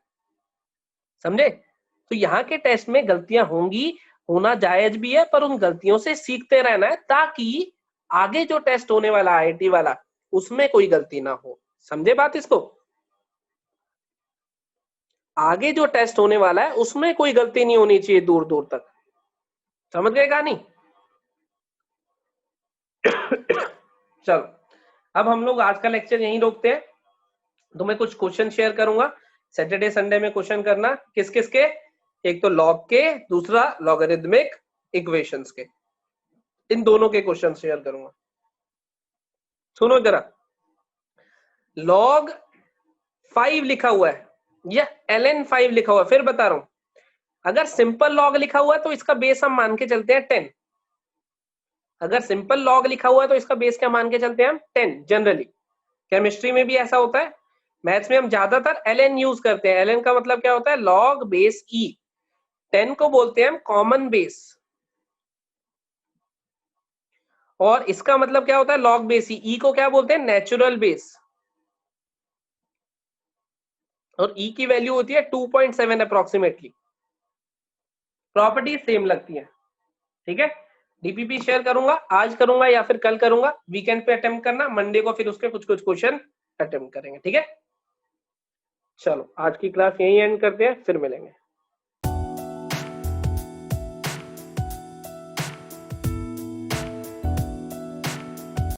समझे? तो यहाँ के टेस्ट में गलतियां होंगी, होना जायज भी है, पर उन गलतियों से सीखते रहना है ताकि आगे जो टेस्ट होने वाला आईआईटी वाला, उसमें कोई गलती ना हो। समझे बात इसको? आगे जो टेस्ट होने वाला है उसमें कोई गलती नहीं होनी चाहिए दूर दूर तक। समझ गए कहानी? चलो, अब हम लोग आज का लेक्चर यहीं रोकते हैं। तो मैं कुछ क्वेश्चन शेयर करूंगा, सैटरडे संडे में क्वेश्चन करना। किस किस के? एक तो लॉग के, दूसरा लॉगरिथमिक इक्वेशंस के, इन दोनों के क्वेश्चन शेयर करूंगा। सुनो जरा, लॉग 5 लिखा हुआ है या ln 5 लिखा हुआ है, फिर बता रहा हूं, अगर सिंपल लॉग लिखा हुआ है तो इसका बेस हम मान के चलते हैं 10। अगर सिंपल लॉग लिखा हुआ है तो इसका बेस क्या मान के चलते हैं हम? 10। जनरली केमिस्ट्री में भी ऐसा होता है, मैथ्स में हम ज्यादातर ln यूज करते हैं। ln का मतलब क्या होता है? लॉग बेस ई। 10 को बोलते हैं हम कॉमन बेस, और इसका मतलब क्या होता है? लॉग बेस ई। ई को क्या बोलते हैं? Natural base. और ई की वैल्यू होती है 2.7 अप्रोक्सीमेटली। प्रॉपर्टी सेम लगती है, ठीक है? डीपीपी शेयर करूंगा, आज करूंगा या फिर कल करूंगा, वीकेंड पे अटेम्प्ट करना, मंडे को फिर उसके कुछ कुछ क्वेश्चन अटेम्प्ट करेंगे, ठीक है? चलो आज की क्लास यहीं एंड करते हैं, फिर मिलेंगे।